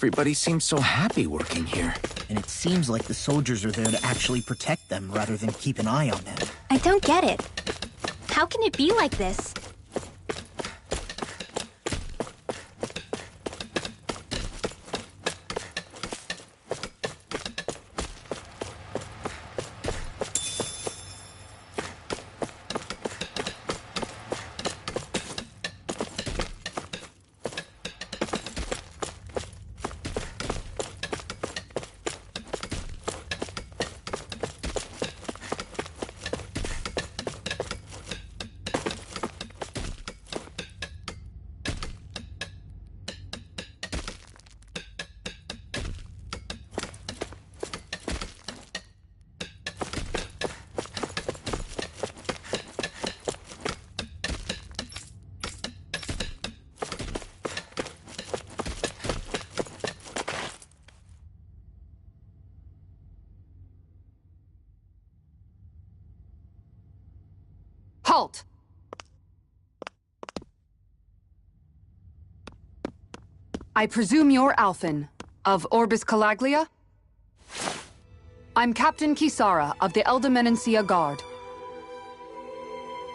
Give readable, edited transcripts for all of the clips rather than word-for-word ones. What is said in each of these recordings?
Everybody seems so happy working here. And it seems like the soldiers are there to actually protect them rather than keep an eye on them. I don't get it. How can it be like this? Halt! I presume you're Alphen, of Orbis Calaglia? I'm Captain Kisara of the Elder Guard.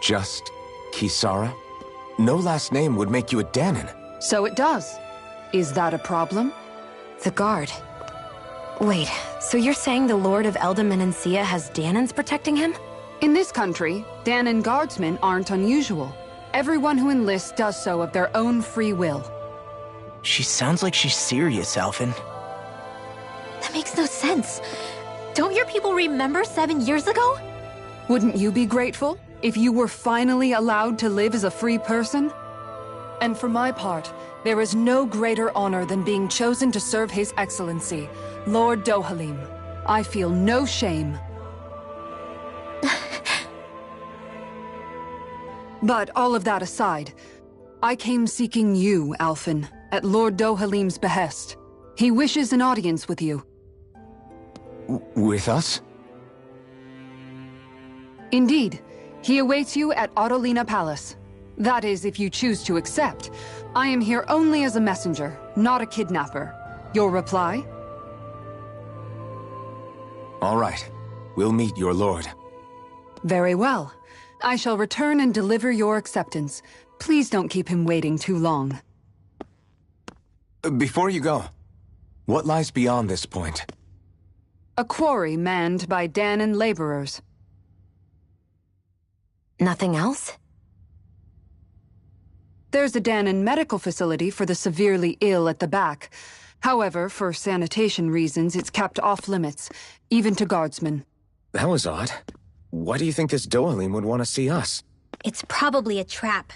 Just Kisara? No last name would make you a Danon. So it does. Is that a problem? The Guard. Wait, so you're saying the Lord of Elder Menancia has Danons protecting him? In this country, Danon guardsmen aren't unusual. Everyone who enlists does so of their own free will. She sounds like she's serious, Alphen. That makes no sense. Don't your people remember 7 years ago? Wouldn't you be grateful if you were finally allowed to live as a free person? And for my part, there is no greater honor than being chosen to serve His Excellency, Lord Dohalim. I feel no shame. But all of that aside, I came seeking you, Alphen, at Lord Dohalim's behest. He wishes an audience with you. With us? Indeed. He awaits you at Autolina Palace. That is, if you choose to accept. I am here only as a messenger, not a kidnapper. Your reply? All right. We'll meet your lord. Very well. I shall return and deliver your acceptance. Please don't keep him waiting too long. Before you go, what lies beyond this point? A quarry manned by Danon laborers. Nothing else? There's a Danon medical facility for the severely ill at the back. However, for sanitation reasons, it's kept off-limits, even to guardsmen. That was odd. Why do you think this Dohalim would want to see us? It's probably a trap.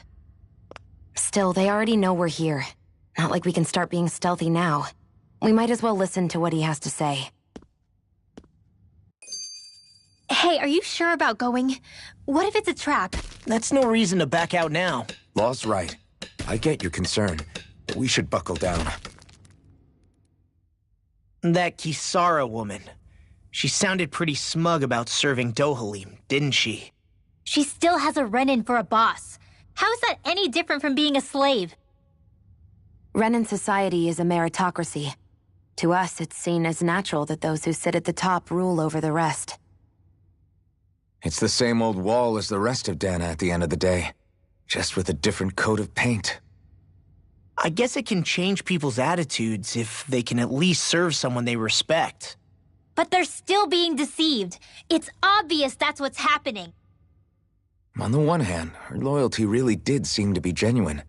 Still, they already know we're here. Not like we can start being stealthy now. We might as well listen to what he has to say. Hey, are you sure about going? What if it's a trap? That's no reason to back out now. Law's right. I get your concern, but we should buckle down. That Kisara woman. She sounded pretty smug about serving Dohalim, didn't she? She still has a run-in for a boss. How is that any different from being a slave? Renan society is a meritocracy. To us, it's seen as natural that those who sit at the top rule over the rest. It's the same old wall as the rest of Dana at the end of the day, just with a different coat of paint. I guess it can change people's attitudes if they can at least serve someone they respect. But they're still being deceived. It's obvious that's what's happening. On the one hand, her loyalty really did seem to be genuine.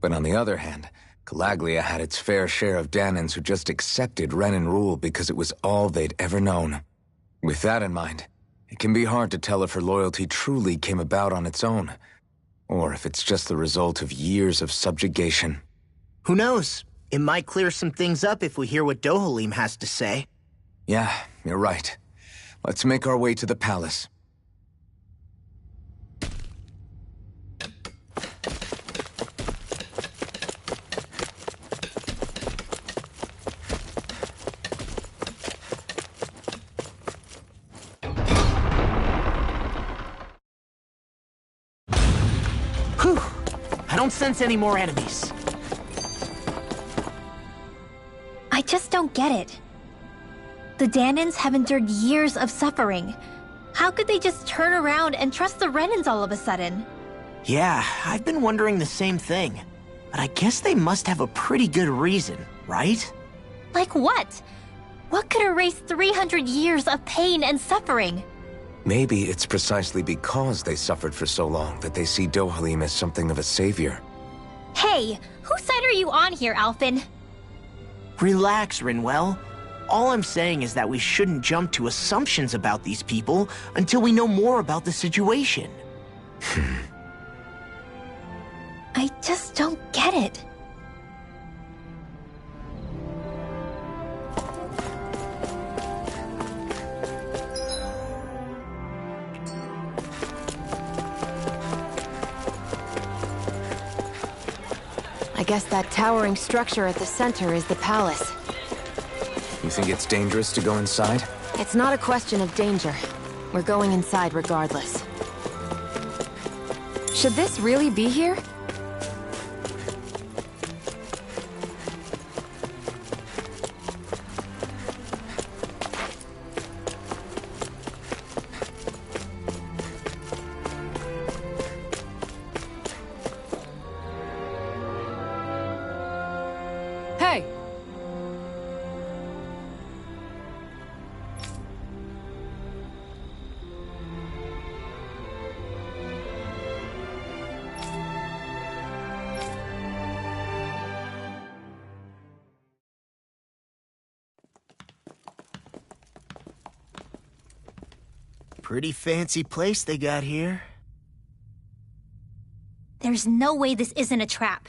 But on the other hand, Calaglia had its fair share of Danons who just accepted Renan rule because it was all they'd ever known. With that in mind, it can be hard to tell if her loyalty truly came about on its own, or if it's just the result of years of subjugation. Who knows? It might clear some things up if we hear what Dohalim has to say. Yeah, you're right. Let's make our way to the palace. Whew! I don't sense any more enemies. I just don't get it. The Danans have endured years of suffering. How could they just turn around and trust the Renans all of a sudden? Yeah, I've been wondering the same thing. But I guess they must have a pretty good reason, right? Like what? What could erase 300 years of pain and suffering? Maybe it's precisely because they suffered for so long that they see Dohalim as something of a savior. Hey, whose side are you on here, Alphen? Relax, Rinwell. All I'm saying is that we shouldn't jump to assumptions about these people until we know more about the situation. I just don't get it. I guess that towering structure at the center is the palace. You think it's dangerous to go inside? It's not a question of danger. We're going inside regardless. Should this really be here? Hey! Pretty fancy place they got here. There's no way this isn't a trap.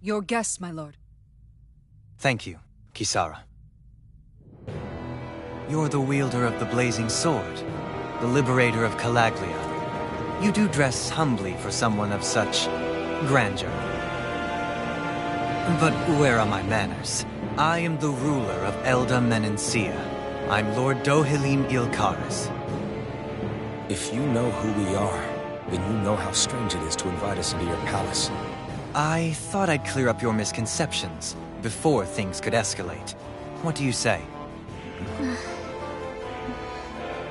Your guests, my lord. Thank you, Kisara. You're the wielder of the blazing sword, the liberator of Calaglia. You do dress humbly for someone of such grandeur. But where are my manners? I am the ruler of Elda Menencia. I'm Lord Dohalim Ilkaris. If you know who we are, then you know how strange it is to invite us into your palace. I thought I'd clear up your misconceptions before things could escalate. What do you say?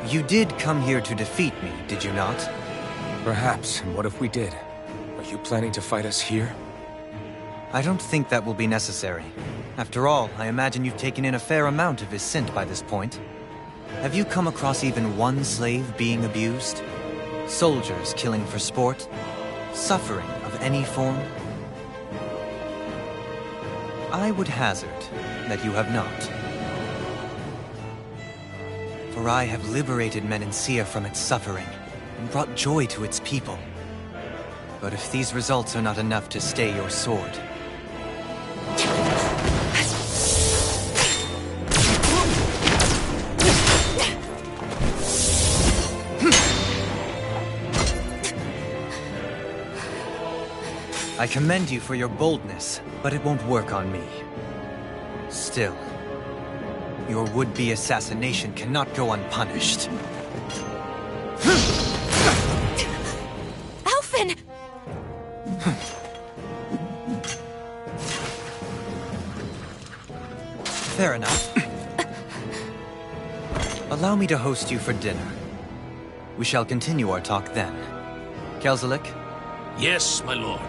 You did come here to defeat me, did you not? Perhaps, and what if we did? Are you planning to fight us here? I don't think that will be necessary. After all, I imagine you've taken in a fair amount of his scent by this point. Have you come across even one slave being abused? Soldiers killing for sport? Suffering of any form? I would hazard that you have not. For I have liberated Menencia from its suffering and brought joy to its people. But if these results are not enough to stay your sword... I commend you for your boldness, but it won't work on me. Still, your would-be assassination cannot go unpunished. Alphen! Fair enough. Allow me to host you for dinner. We shall continue our talk then. Kelzelik, Yes, my lord.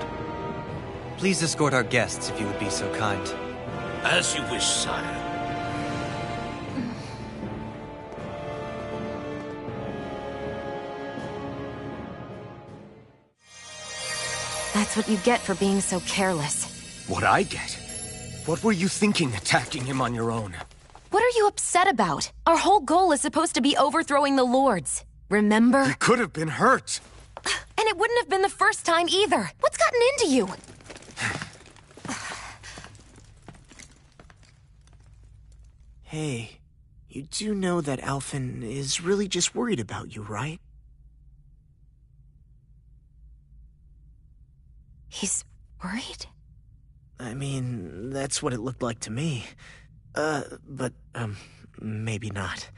please escort our guests if you would be so kind. As you wish, sire. That's what you get for being so careless. What I get? What were you thinking attacking him on your own? What are you upset about? Our whole goal is supposed to be overthrowing the Lords. Remember? He could have been hurt. And it wouldn't have been the first time either. What's gotten into you? Hey, you do know that Alphen is really just worried about you, right? He's worried? I mean, that's what it looked like to me. But, maybe not.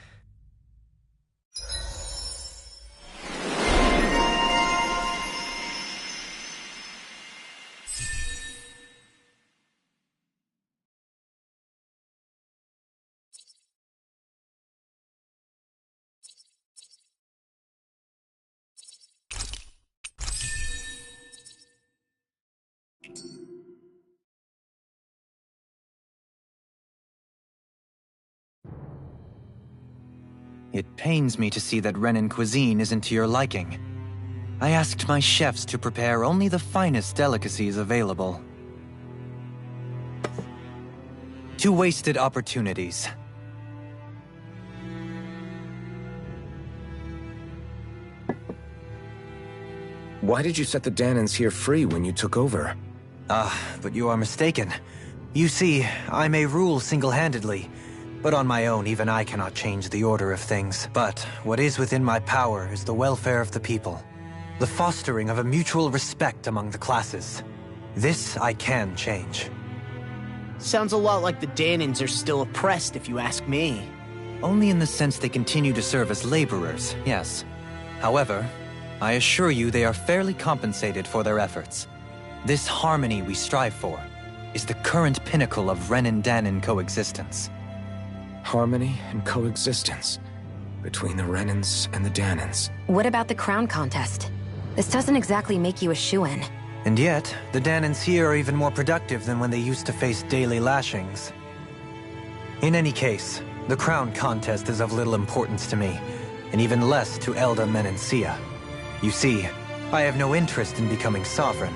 It pains me to see that Renan cuisine isn't to your liking. I asked my chefs to prepare only the finest delicacies available. 2 wasted opportunities. Why did you set the Danans here free when you took over? But you are mistaken. You see, I may rule single-handedly, but on my own, even I cannot change the order of things. But what is within my power is the welfare of the people. The fostering of a mutual respect among the classes. This I can change. Sounds a lot like the Danans are still oppressed, if you ask me. Only in the sense they continue to serve as laborers, yes. However, I assure you they are fairly compensated for their efforts. This harmony we strive for is the current pinnacle of Renan-Danan coexistence. Harmony and coexistence between the Renans and the Danans. What about the crown contest? This doesn't exactly make you a shoo-in. And yet, the Danans here are even more productive than when they used to face daily lashings. In any case, the crown contest is of little importance to me, and even less to Elda Menencia. You see, I have no interest in becoming sovereign.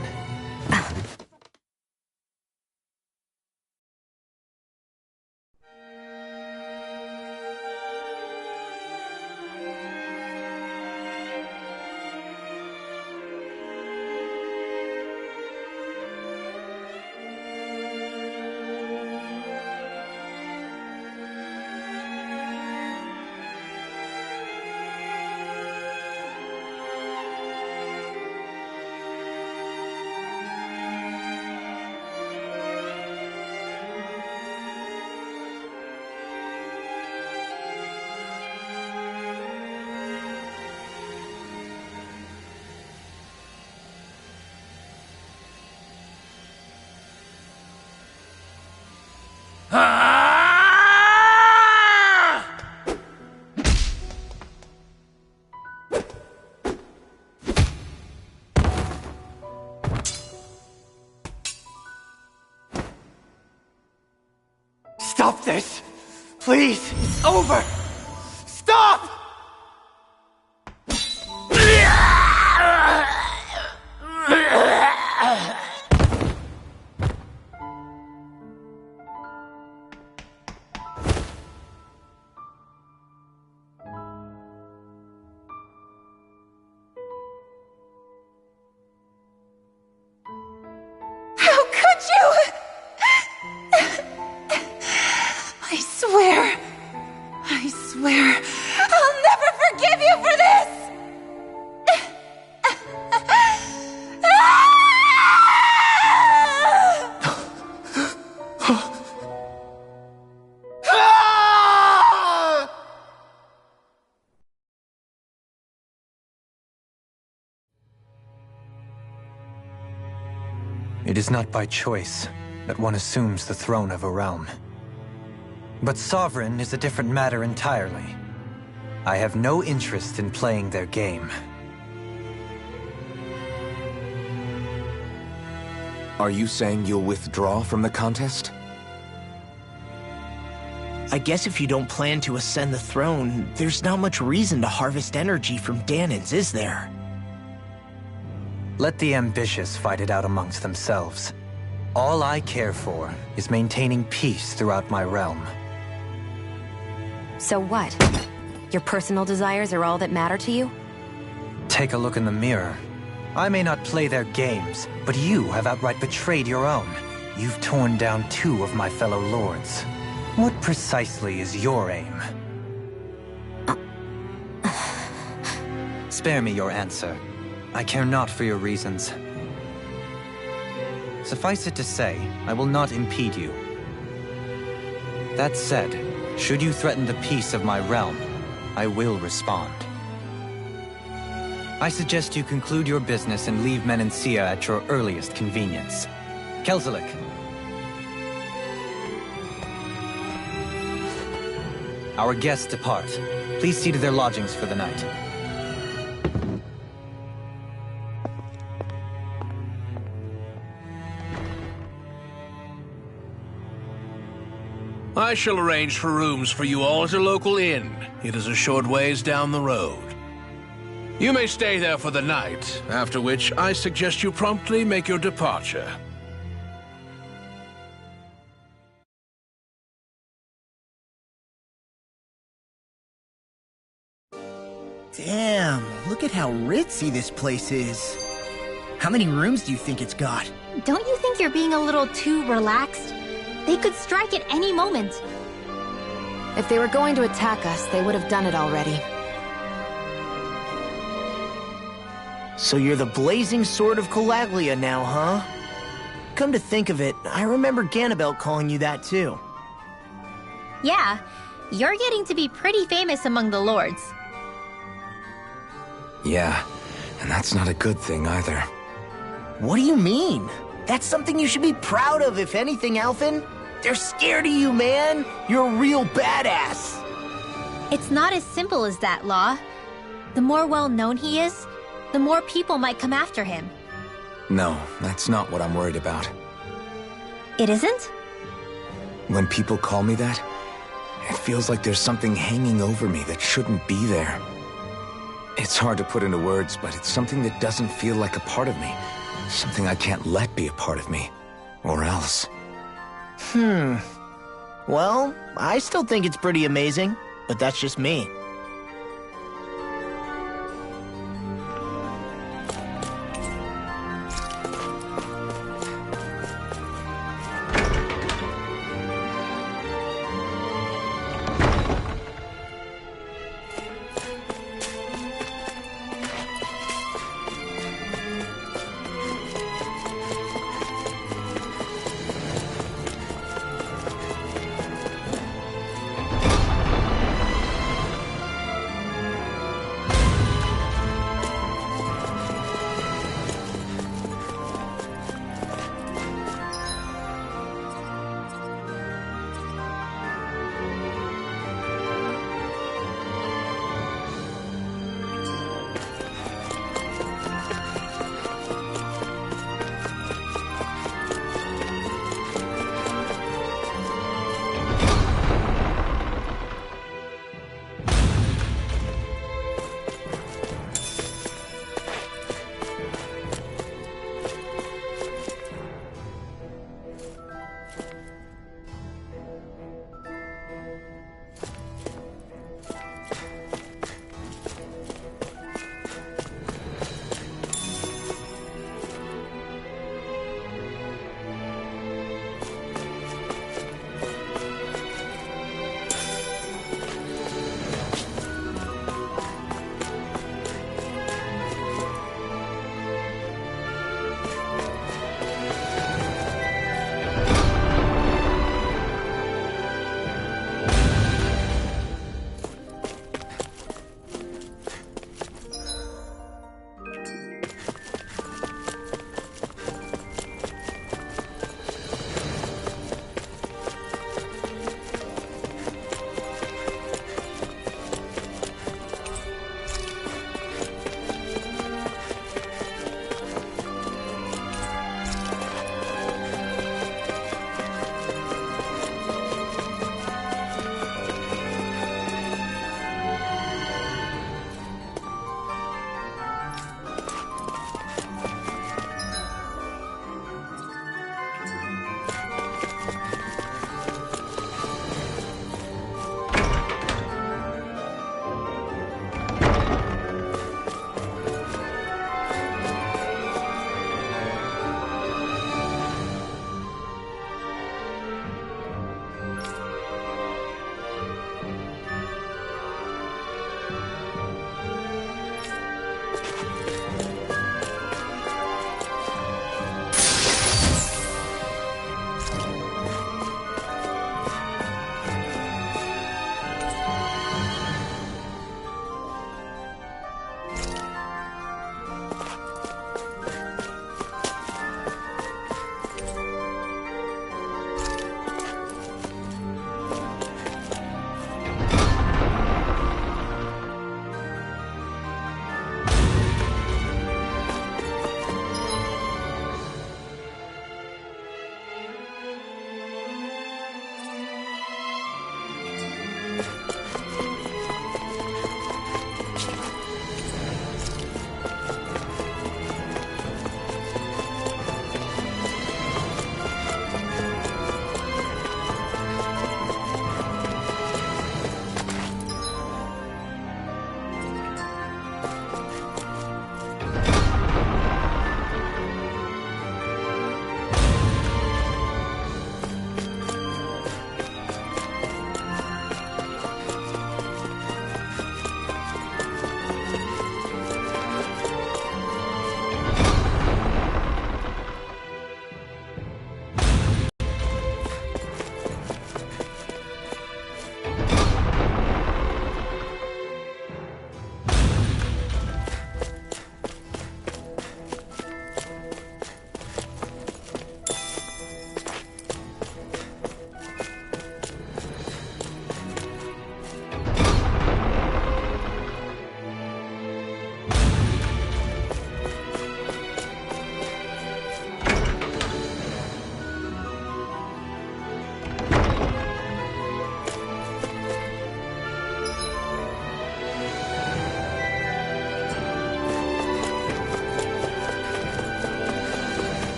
Stop this! Please! It's over! Stop! How could you? I swear, I'll never forgive you for this! It is not by choice that one assumes the throne of a realm. But sovereign is a different matter entirely. I have no interest in playing their game. Are you saying you'll withdraw from the contest? I guess if you don't plan to ascend the throne, there's not much reason to harvest energy from Danans, is there? Let the ambitious fight it out amongst themselves. All I care for is maintaining peace throughout my realm. So what? Your personal desires are all that matter to you? Take a look in the mirror. I may not play their games, but you have outright betrayed your own. You've torn down 2 of my fellow lords. What precisely is your aim? Spare me your answer. I care not for your reasons. Suffice it to say, I will not impede you. That said, should you threaten the peace of my realm, I will respond. I suggest you conclude your business and leave Menancia at your earliest convenience. Kelzelik. Our guests depart. Please see to their lodgings for the night. I shall arrange for rooms for you all at a local inn. It is a short ways down the road. You may stay there for the night, after which I suggest you promptly make your departure. Damn, look at how ritzy this place is. How many rooms do you think it's got? Don't you think you're being a little too relaxed? They could strike at any moment. If they were going to attack us, they would have done it already. So you're the blazing sword of Calaglia now, huh? Come to think of it, I remember Ganabelt calling you that too. Yeah, you're getting to be pretty famous among the lords. Yeah, and that's not a good thing either. What do you mean? That's something you should be proud of, if anything, Alphen. They're scared of you, man. You're a real badass. It's not as simple as that, Law. The more well-known he is, the more people might come after him. No, that's not what I'm worried about. It isn't? When people call me that, it feels like there's something hanging over me that shouldn't be there. It's hard to put into words, but it's something that doesn't feel like a part of me. Something I can't let be a part of me. Or else. Well, I still think it's pretty amazing, but that's just me.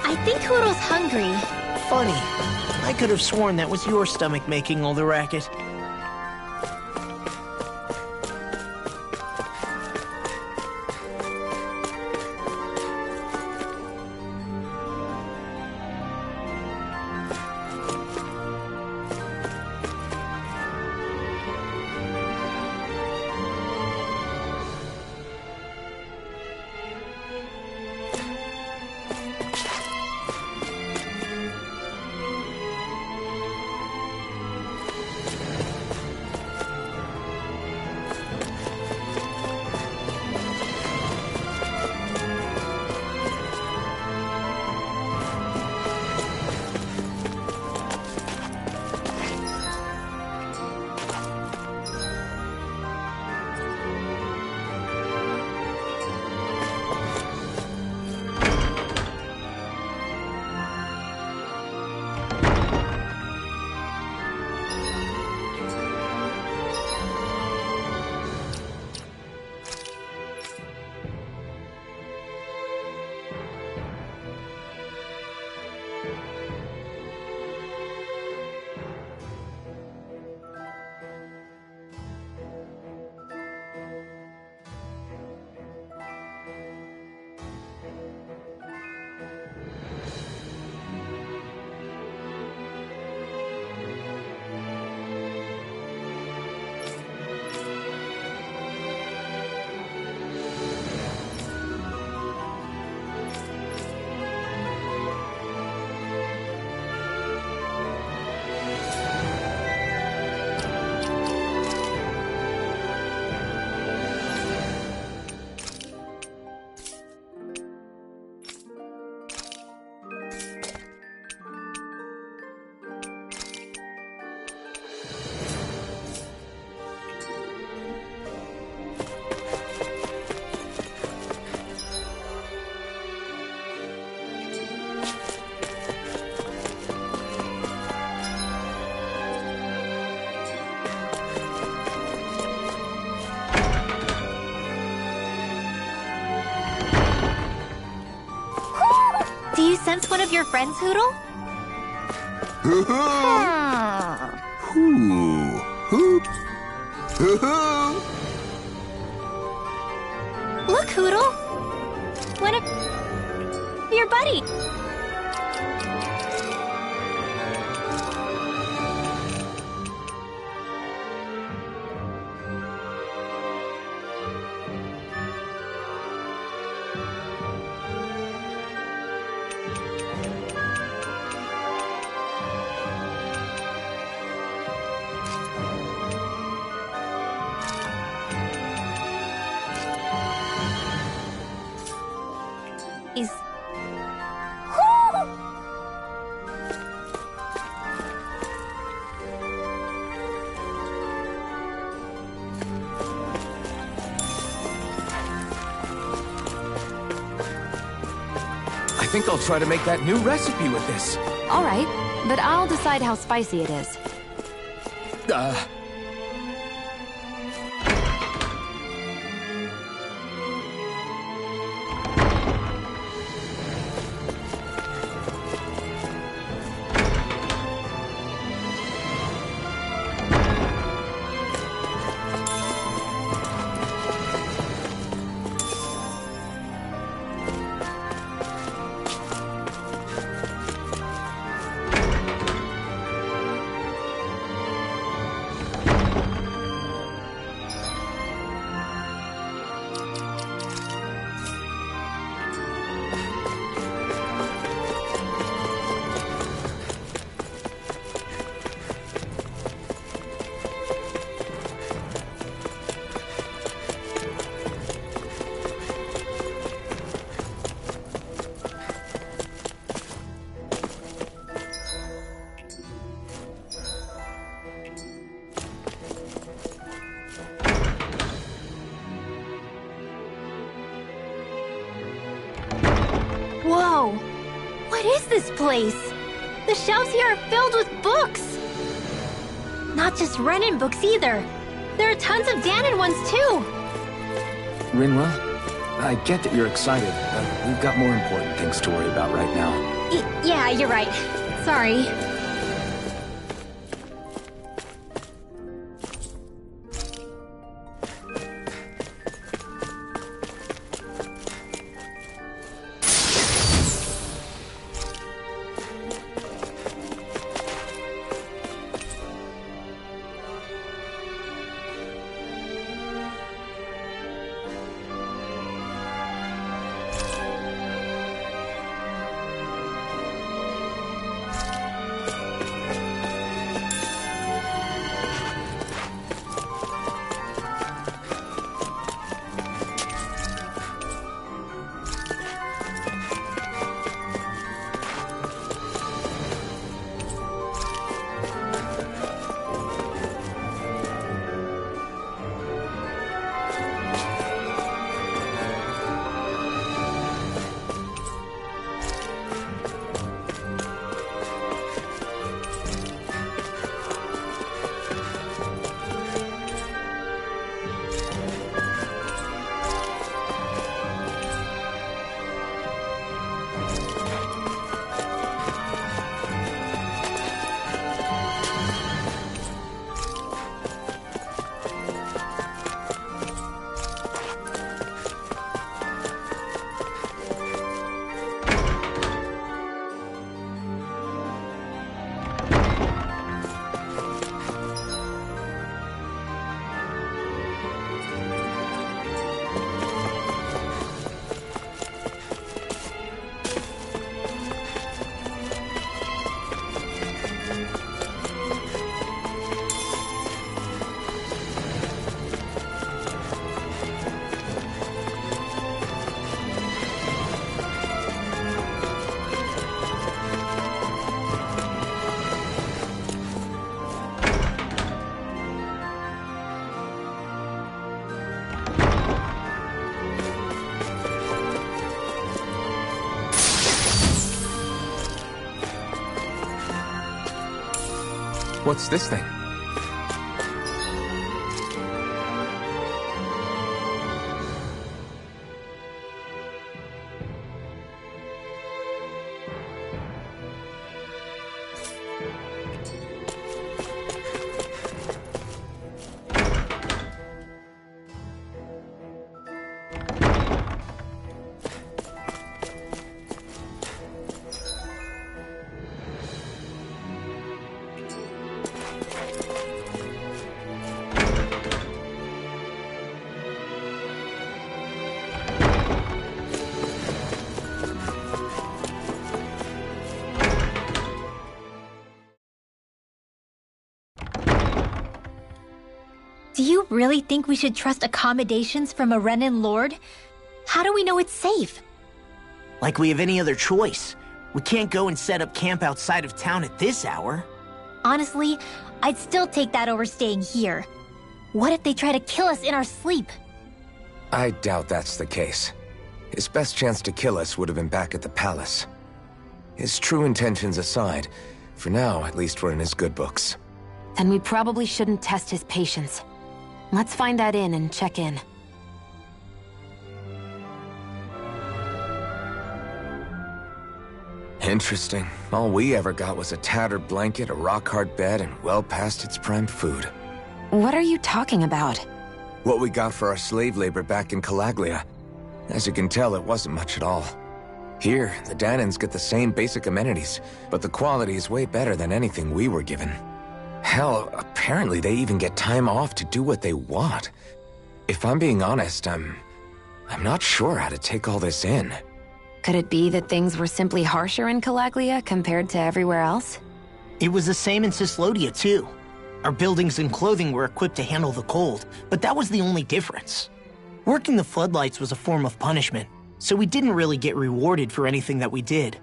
I think Hoodle's hungry. Funny. I could have sworn that was your stomach making all the racket. Do you sense one of your friends, Hoodle? Look, Hoodle! One of your buddies! I think I'll try to make that new recipe with this. All right, but I'll decide how spicy it is. Whoa! What is this place? The shelves here are filled with books! Not just Renin books either. There are tons of Danon ones too! Rinwell, I get that you're excited, but we've got more important things to worry about right now. Yeah, you're right. Sorry. What's this thing? Do you really think we should trust accommodations from a Renin lord? How do we know it's safe? Like we have any other choice. We can't go and set up camp outside of town at this hour. Honestly, I'd still take that over staying here. What if they try to kill us in our sleep? I doubt that's the case. His best chance to kill us would have been back at the palace. His true intentions aside, for now, at least we're in his good books. Then we probably shouldn't test his patience. Let's find that inn and check in. Interesting. All we ever got was a tattered blanket, a rock-hard bed, and well past its prime food. What are you talking about? What we got for our slave labor back in Calaglia. As you can tell, it wasn't much at all. Here, the Danans get the same basic amenities, but the quality is way better than anything we were given. Hell, apparently they even get time off to do what they want. If I'm being honest, I'm not sure how to take all this in. Could it be that things were simply harsher in Calaglia compared to everywhere else? It was the same in Cislodia, too. Our buildings and clothing were equipped to handle the cold, but that was the only difference. Working the floodlights was a form of punishment, so we didn't really get rewarded for anything that we did.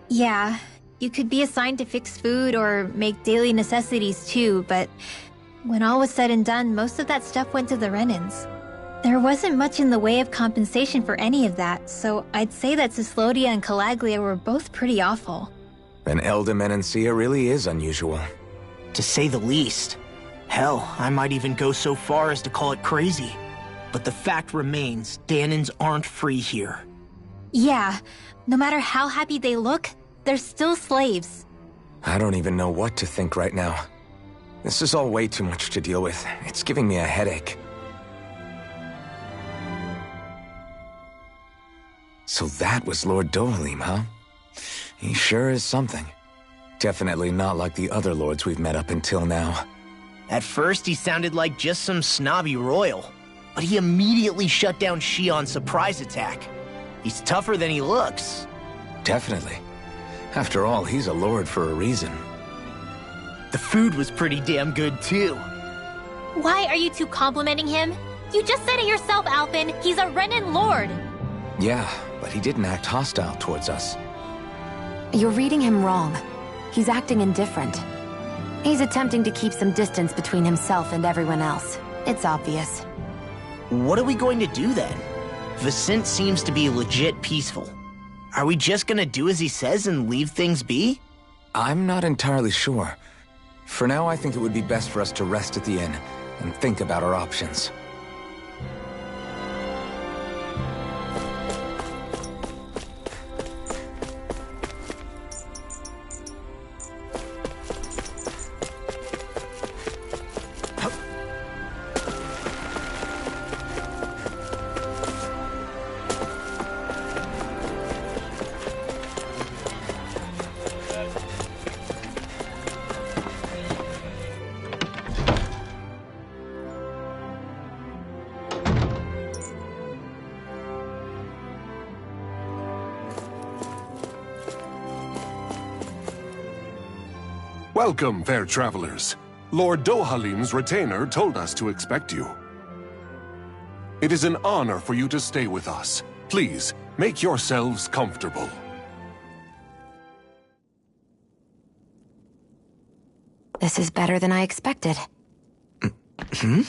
Yeah, you could be assigned to fix food or make daily necessities too, but when all was said and done, most of that stuff went to the Renins. There wasn't much in the way of compensation for any of that, so I'd say that Cislodia and Calaglia were both pretty awful. An Elda Menancia really is unusual. To say the least. Hell, I might even go so far as to call it crazy. But the fact remains, Danans aren't free here. Yeah, no matter how happy they look, they're still slaves. I don't even know what to think right now. This is all way too much to deal with. It's giving me a headache. So that was Lord Dohalim, huh? He sure is something. Definitely not like the other lords we've met up until now. At first, he sounded like just some snobby royal, but he immediately shut down Shion's surprise attack. He's tougher than he looks. Definitely. After all, he's a lord for a reason. The food was pretty damn good, too. Why are you two complimenting him? You just said it yourself, Alphen. He's a Renan lord. Yeah, but he didn't act hostile towards us. You're reading him wrong. He's acting indifferent. He's attempting to keep some distance between himself and everyone else. It's obvious. What are we going to do then? Vicent seems to be legit peaceful. Are we just gonna do as he says and leave things be? I'm not entirely sure. For now, I think it would be best for us to rest at the inn and think about our options. Welcome, fair travelers. Lord Dohalim's retainer told us to expect you. It is an honor for you to stay with us. Please, make yourselves comfortable. This is better than I expected. Hmm?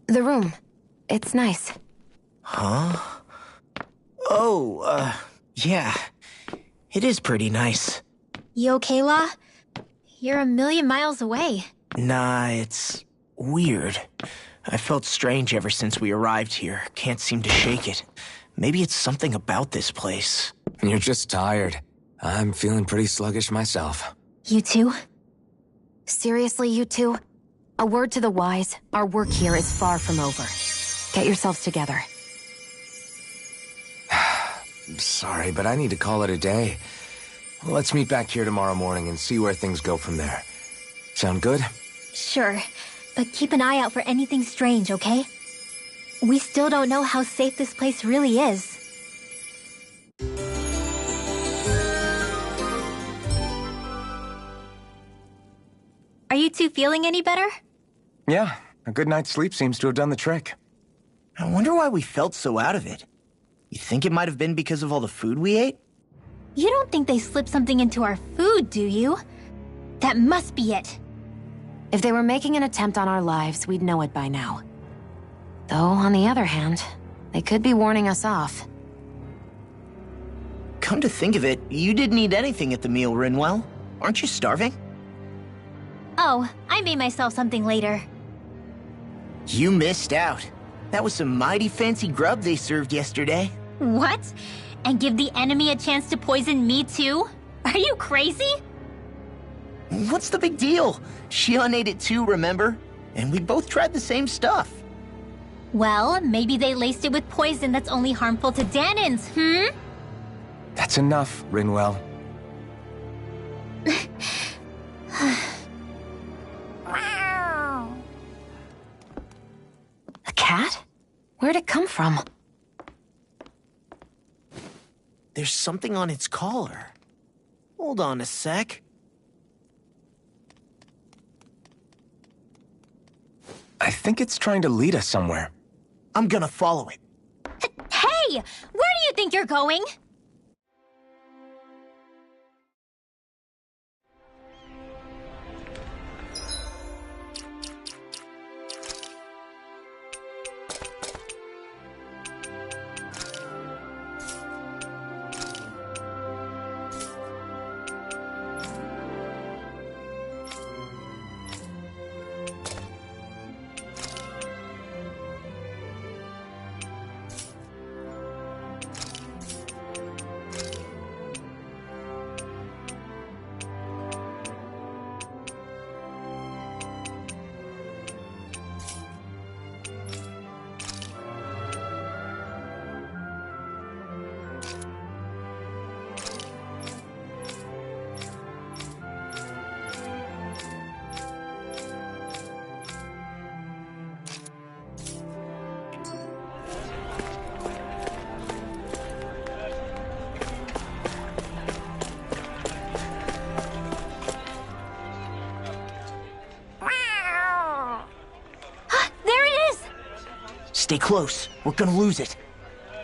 The room. It's nice. Huh? Oh, yeah. It is pretty nice. You okay, La? You're a million miles away. Nah, it's weird. I felt strange ever since we arrived here. Can't seem to shake it. Maybe it's something about this place. You're just tired. I'm feeling pretty sluggish myself. You too? Seriously, you two? A word to the wise, our work here is far from over. Get yourselves together. Sorry, but I need to call it a day. Let's meet back here tomorrow morning and see where things go from there. Sound good? Sure, but keep an eye out for anything strange, okay? We still don't know how safe this place really is. Are you two feeling any better? Yeah, a good night's sleep seems to have done the trick. I wonder why we felt so out of it. You think it might have been because of all the food we ate? You don't think they slipped something into our food, do you? That must be it. If they were making an attempt on our lives, we'd know it by now. Though, on the other hand, they could be warning us off. Come to think of it, you didn't eat anything at the meal, Rinwell. Aren't you starving? Oh, I made myself something later. You missed out. That was some mighty fancy grub they served yesterday. What? And give the enemy a chance to poison me too? Are you crazy? What's the big deal? Shion ate it too, remember? And we both tried the same stuff. Well, maybe they laced it with poison that's only harmful to Danans, That's enough, Rinwell. A cat? Where'd it come from? There's something on its collar. Hold on a sec. I think it's trying to lead us somewhere. I'm gonna follow it. Hey! Where do you think you're going? Stay close. We're gonna lose it.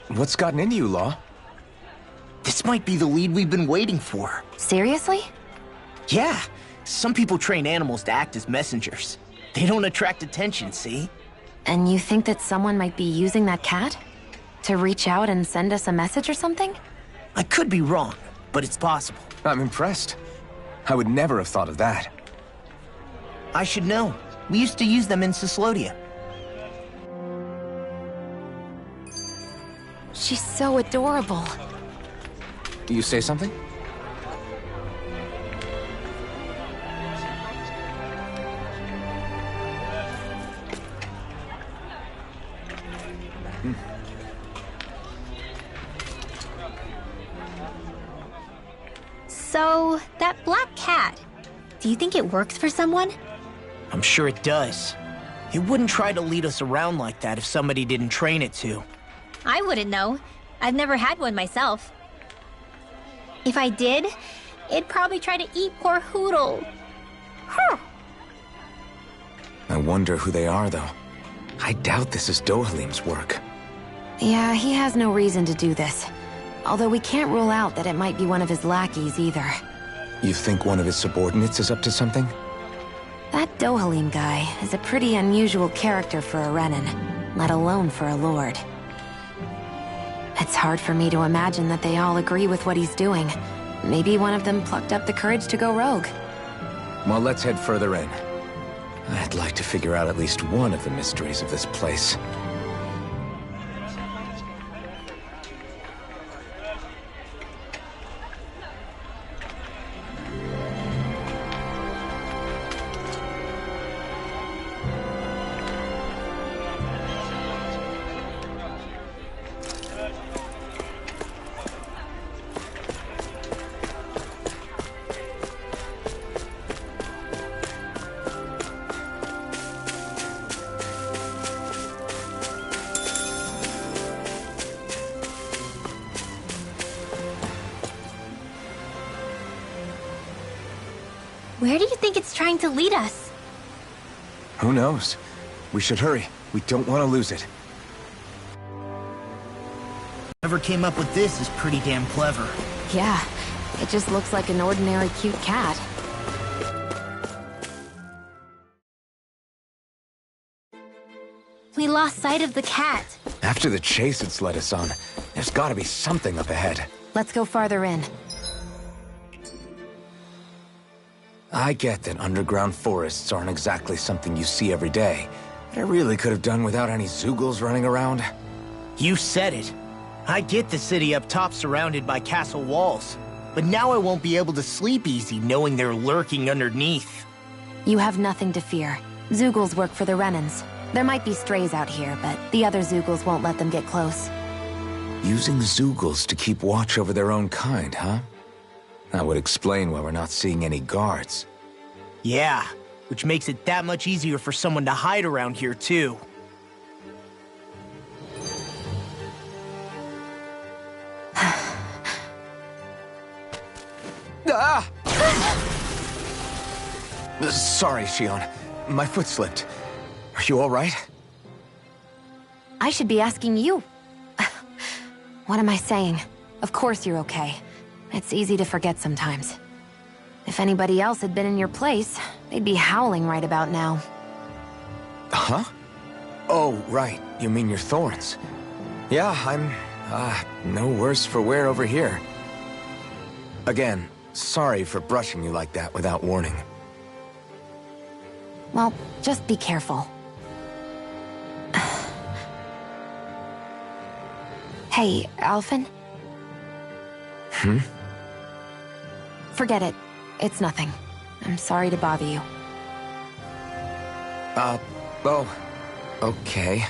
What's gotten into you, Law? This might be the lead we've been waiting for. Seriously? Yeah. Some people train animals to act as messengers. They don't attract attention, see? And you think that someone might be using that cat? To reach out and send us a message or something? I could be wrong, but it's possible. I'm impressed. I would never have thought of that. I should know. We used to use them in Cyslodia. She's so adorable. You say something? So, that black cat, do you think it works for someone? I'm sure it does. It wouldn't try to lead us around like that if somebody didn't train it to. I wouldn't know. I've never had one myself. If I did, it'd probably try to eat poor Hootle. Huh. I wonder who they are, though. I doubt this is Dohalim's work. Yeah, he has no reason to do this. Although we can't rule out that it might be one of his lackeys either. You think one of his subordinates is up to something? That Dohalim guy is a pretty unusual character for a Renan, let alone for a lord. It's hard for me to imagine that they all agree with what he's doing. Maybe one of them plucked up the courage to go rogue. Well, let's head further in. I'd like to figure out at least one of the mysteries of this place. Where do you think it's trying to lead us? Who knows? We should hurry. We don't want to lose it. Whoever came up with this is pretty damn clever. Yeah, it just looks like an ordinary cute cat. We lost sight of the cat. After the chase it's led us on, there's gotta be something up ahead. Let's go farther in. I get that underground forests aren't exactly something you see every day, but I really could have done without any Zeugles running around. You said it. I get the city up top surrounded by castle walls, but now I won't be able to sleep easy knowing they're lurking underneath. You have nothing to fear. Zeugles work for the Renans. There might be strays out here, but the other Zeugles won't let them get close. Using Zeugles to keep watch over their own kind, huh? That would explain why we're not seeing any guards. Yeah, which makes it that much easier for someone to hide around here, too. Ah! Sorry, Shion. My foot slipped. Are you all right? I should be asking you. What am I saying? Of course you're okay. It's easy to forget sometimes. If anybody else had been in your place, they'd be howling right about now. Huh? Oh, right. You mean your thorns. Yeah, I'm, no worse for wear over here. Again, sorry for brushing you like that without warning. Well, just be careful. Hey, Alphen? Hmm? Forget it. It's nothing. I'm sorry to bother you. Oh, okay.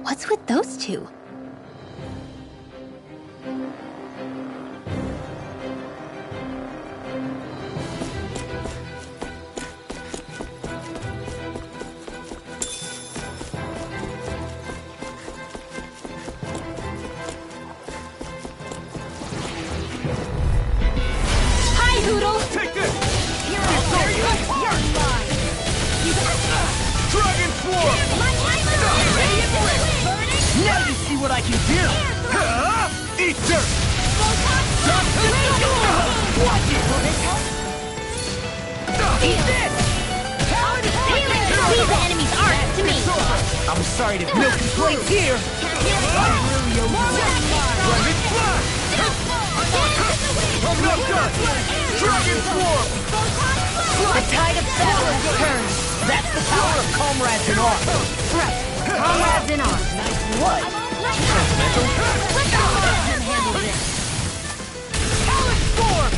What's with those two? Dragon Eat dirt! Watch it! Eat this! Leave the enemy's art to me. I'm sorry to no complaints here. I'm not done! Dragon Swarm! The tide of battle has turned. That's the power of comrades in arms. Right. Comrades in arms. What? Alex Storm!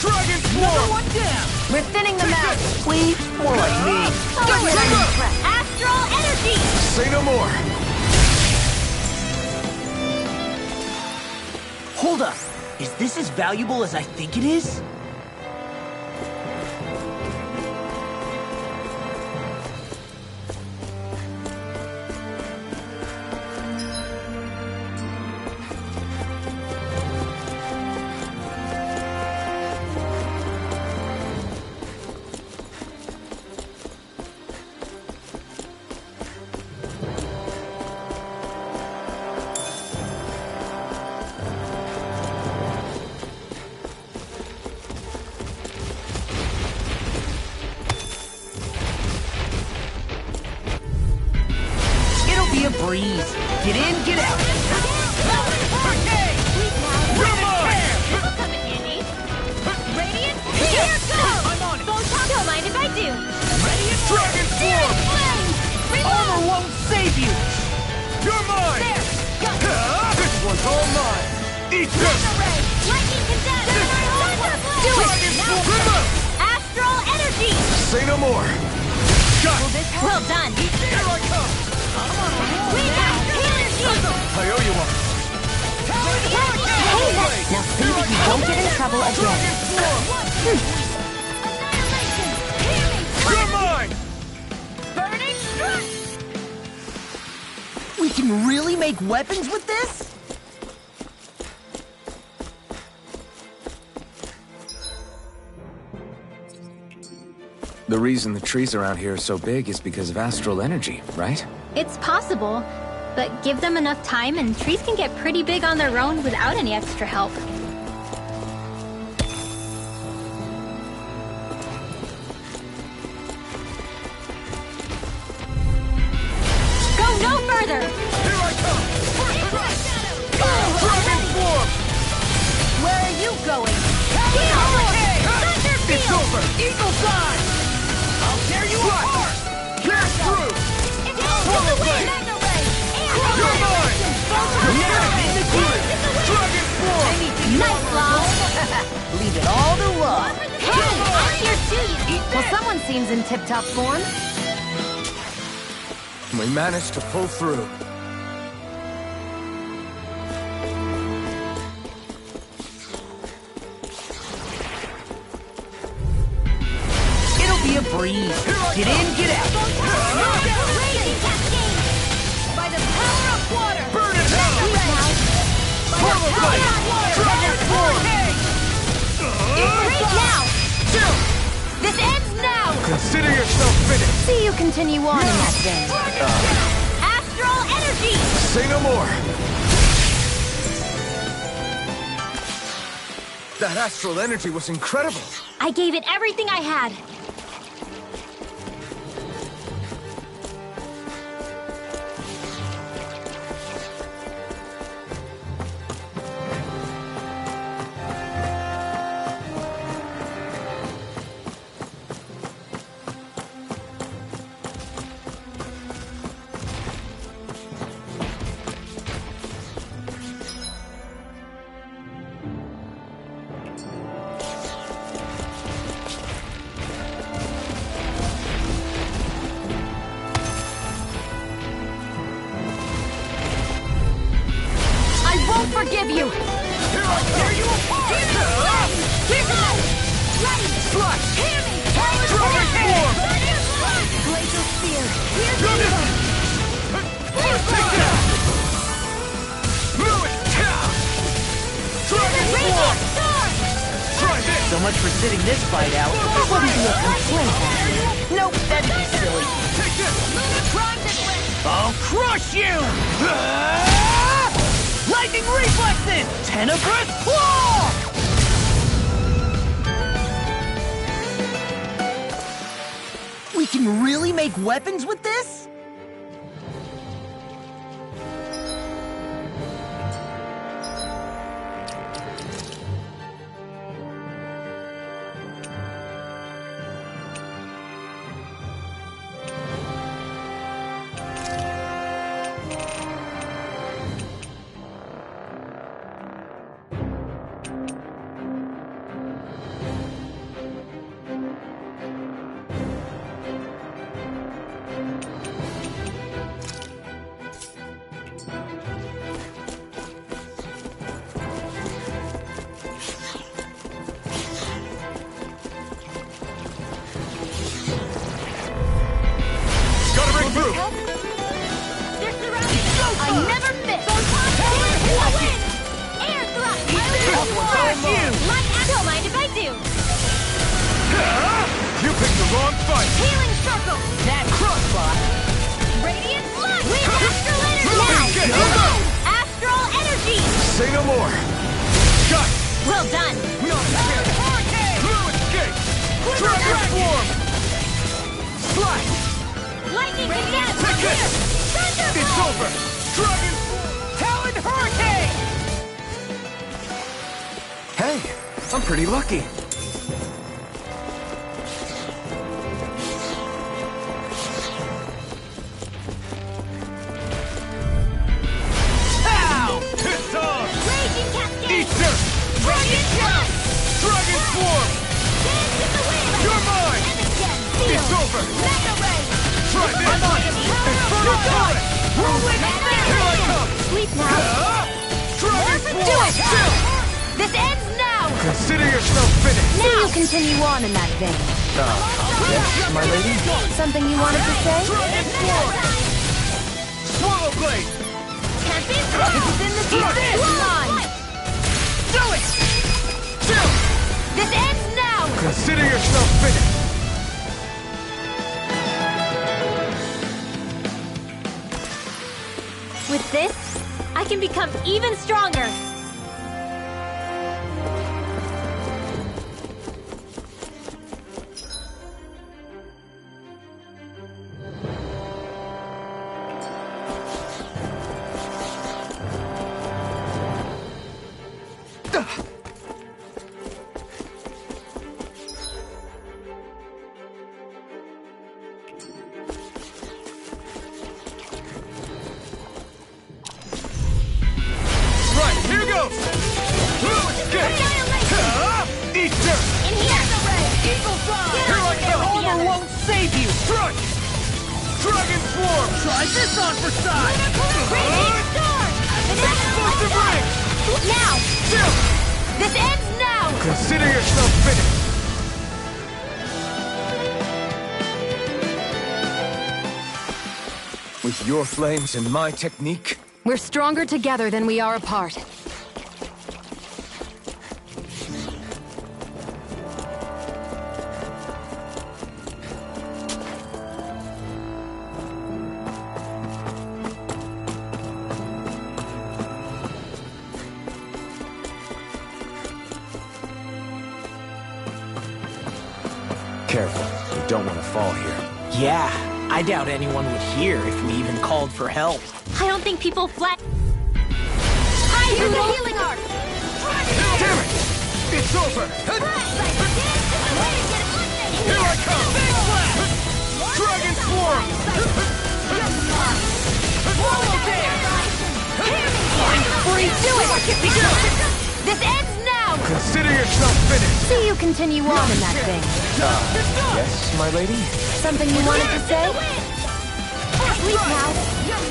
Dragon Swarm! One down. We're thinning them out. Please, more like me. Astral energy. Say no more. Hold up. Is this as valuable as I think it is? Be a breeze. Get in, get out. Come in handy. Radiant, here goes. I'm on it. Don't mind if I do. Radiant Dragon Swarm. Armor won't save you. You're mine! This one's all mine! Eat this! Lightning condemned. Do Dragon it. Swarm! Astral energy. Say no more. Well done. Here I come! We have energy. I owe you one. Now see that you don't get in trouble again. You're mine! Burning strike. We can really make weapons with this? The reason the trees around here are so big is because of astral energy, right? It's possible, but give them enough time and trees can get pretty big on their own without any extra help. Go no further! Here I come! Dragon Swarm! Where are you going? It's over! Eagle's eye! I'll tear you apart! Pierce through! You're mine! Yeah, in the grip! Dragon Swarm! Nice, Long! Leave it all to love. Hey, I'm here too, you Well, someone seems in tip-top form. We managed to pull through. It'll be a breeze. Get in, get out. By the power of water! Burn it down! Form of light! Dragon Swarm! Right now! This ends now! Consider yourself finished! See you continue on in that vein. Astral energy! Say no more. That astral energy was incredible. I gave it everything I had. Won't forgive you! Here I tear you apart! Lightning! Slash! Hammy! Dragon Swarm! Glacial Spear! Here Got it! Take it out! Move it! Dragon Swarm! Try this! So much for sitting this fight out. That wouldn't be a complaint. Nope, that'd be silly. Take this! I'll crush you! Lightning reflexes! Tenebrous claw! We can really make weapons with this? Hey, I'm pretty lucky. Consider yourself finished! Now you continue on in that vein. Yes, my lady? Something you wanted to say? Swallow blade! This is in the deep line! Do it! Chill! This ends now! Consider yourself finished! With this, I can become even stronger. Consider yourself finished! With your flames and my technique? We're stronger together than we are apart. Careful, you don't want to fall here. Yeah, I doubt anyone would hear if we even called for help. I don't think people flat. Hi, here's the healing art! Damn it! It's over! Here I come! Dragon Swarm! Free, do it! This ends now! Consider yourself finished! See you continue on in that thing. Yes, my lady? Something you wanted to say? Sleep now.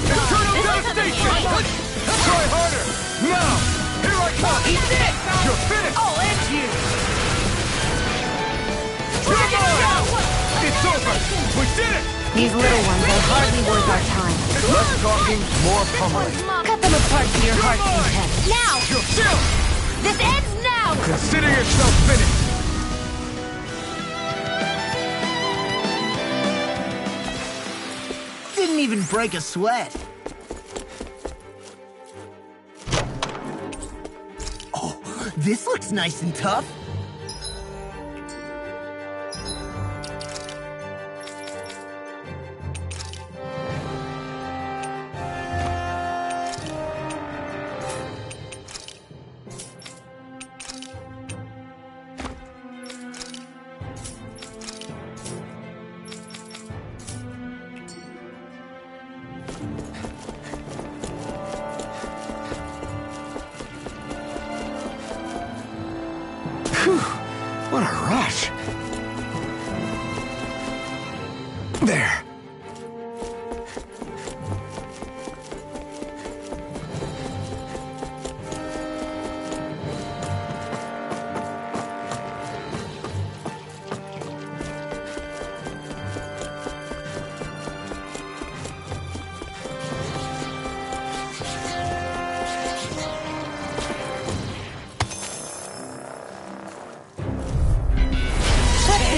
Eternal devastation! Try harder! Now! Here I come! You're finished! I'll end you! You're mine! It's over! We did it! These little ones are hardly worth our time. Less talking, more pummeling. Cut them apart to your heart's content. Now! You're chill! This ends now! Consider yourself finished! Didn't even break a sweat. This looks nice and tough. What a rush! There.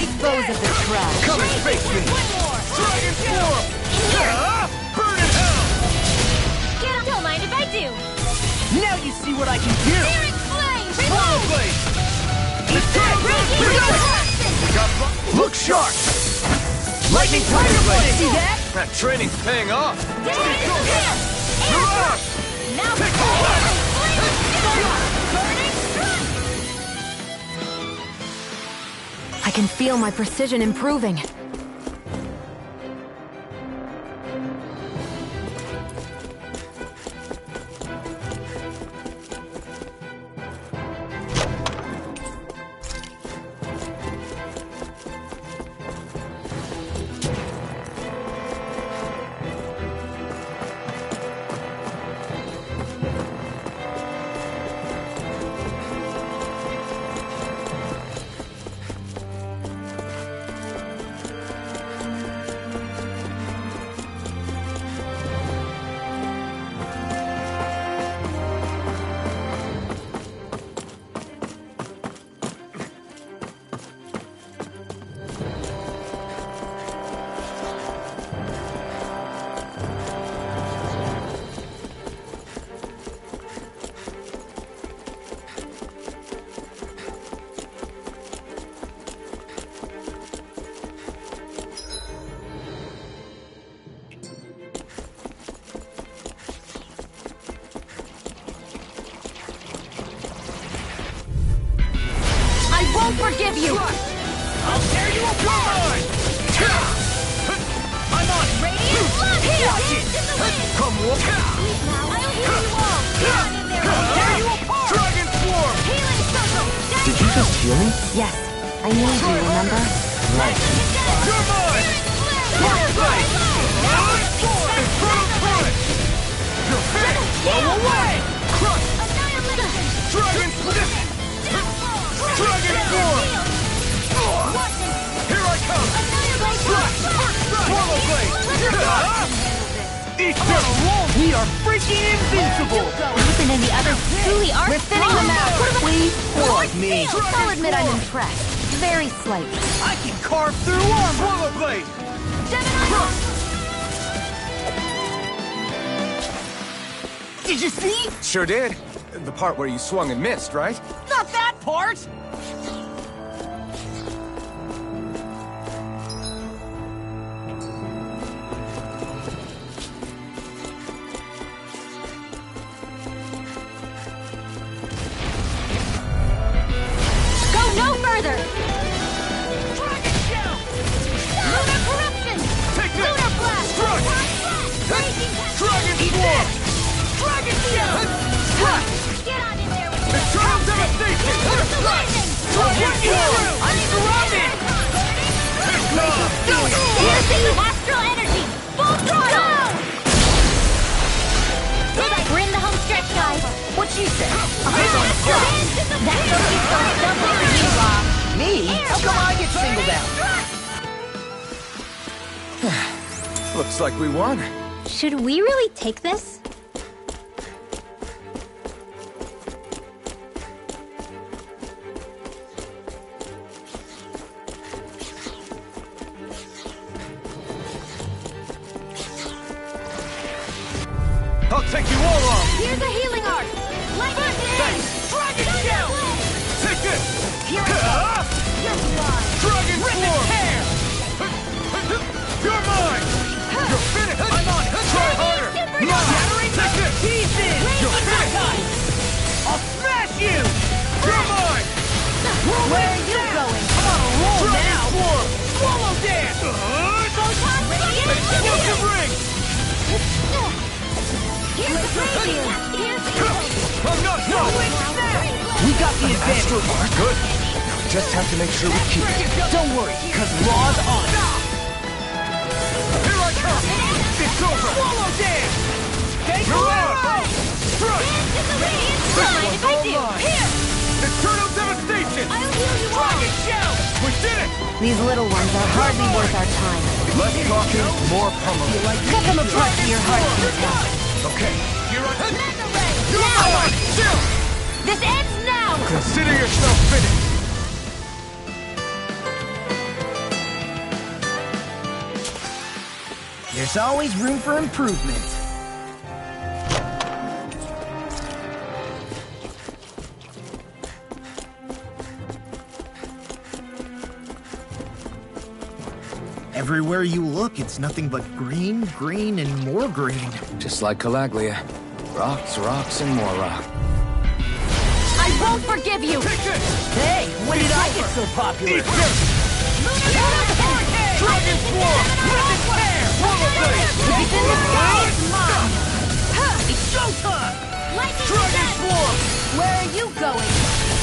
Dispose of the trash. Come and face me! Dragon form! Burn in hell! Get him! Don't mind if I do! Now you see what I can do! Spirit flame! Swallow blade! Look sharp! Lightning tiger blade! See that? That training's paying off! Mirage! Now Take hold! burning strike! I can feel my precision improving. Forgive you! I'll tear you apart! I'm on! Radiant flood! Watch it! Come on! I'll heal you all! Get on in there! I'll tear you apart! Dragon swarm! Healing circle! Did you just heal me? Yes, I need you, remember? Right. You're mine! Fire blade! Infernal torrent! Your fate! Blow away! Crush! Dragon flip! Dragon form! Here I come! Swallow blade! Eat them! We are freaking invincible! Ethan and the others truly are Thinning them out! Please, fuck me! I'll admit I'm impressed. Very slightly. I can carve through armor! Swallow blade! Did you see? Sure did. The part where you swung and missed, right? Not that part! Go no further! Dragon shell! Lunar corruption! Take this! Lunar blast! Strike! Blazing Dragon swarm! Dragon shell! Get on in there with Eternal devastation! Dragon form! I'm surrounded! Piercing astral energy! Full throttle! We're in the home stretch, guys. What you say? That's what you start double for you, Rob. Me? How come I get singled out? Looks like we won. Should we really take this? I'll take you all on! Here's a healing arc! Lightning Thanks! Dragon shell! We got the advantage. Good. Just have to make sure we keep it. Don't worry, because Law's on it. Here I come! It's over! Swallow dance! You're out! If I do, here! Eternal devastation! I'll heal you all! Dragon shell! We did it! These little ones are hardly worth our time. Less talking, more pummeling. Cut them apart to your heart's content. Okay. You're on... Now! Still! This ends now! Consider yourself finished! There's always room for improvement. Everywhere you look, it's nothing but green, green, and more green. Just like Calaglia. Rocks, rocks, and more rock. I won't forgive you! Hey, when did I get so popular? Dragon Swarm! Legend Tear! It's in the sky! Mom! It's showtime! Dragon Swarm! Where are you going?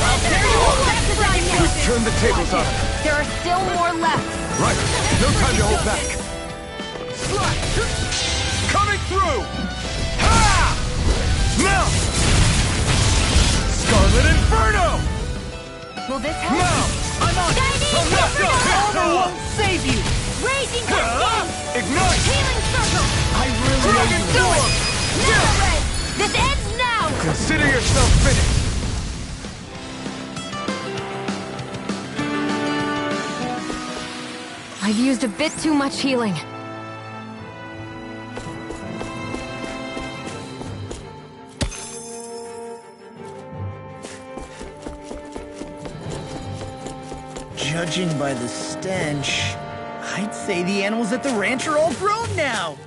I'll tear you apart! We've turned the tables on him. There are still more left. Right. No time to hold back. Slash! Coming through! Ha! Now! Scarlet Inferno! Will this help? Now! I'm on it! Armor won't save you! Raging Cascade! Ignite! Healing Circle! I really Dragon owe you Storm! Never red! This ends now! Consider yourself finished! I've used a bit too much healing. Judging by the stench, I'd say the animals at the ranch are all grown now.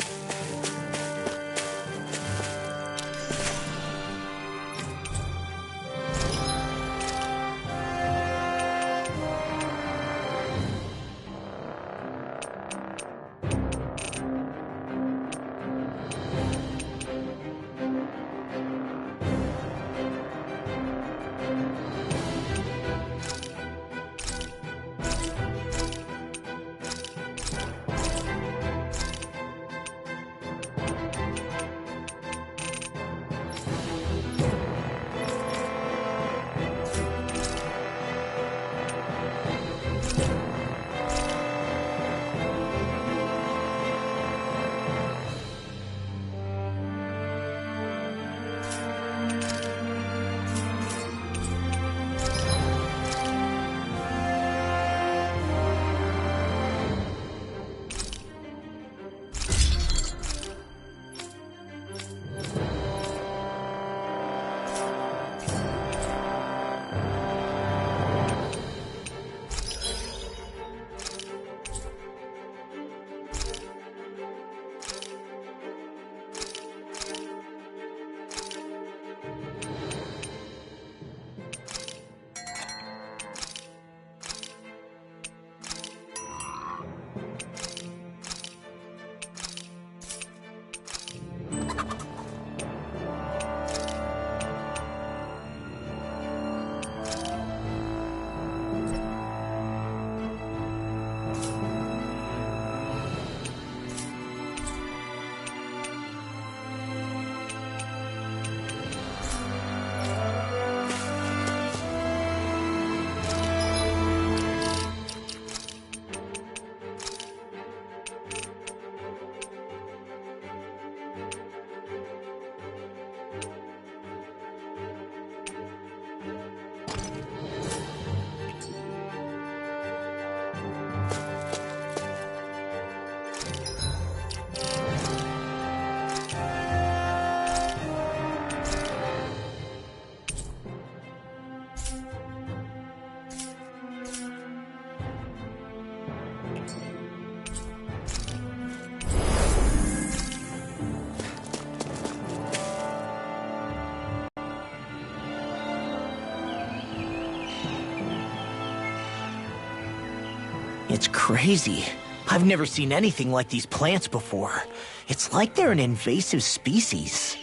It's crazy. I've never seen anything like these plants before. It's like they're an invasive species.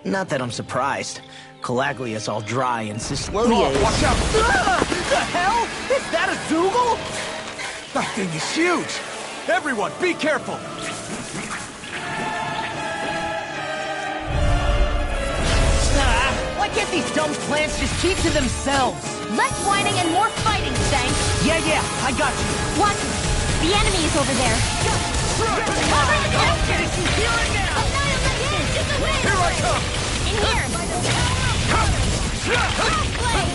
Not that I'm surprised. Calaglia's all dry and Cislodia is... Watch out! The hell? Is that a Zoogle? That thing is huge! Everyone, be careful! Why can't these dumb plants just keep to themselves? Less whining and more fighting, Stank! Yeah, I got you. Watch me! The enemy is over there! Cover the distance! Here I am! Here I come! In here! Blade!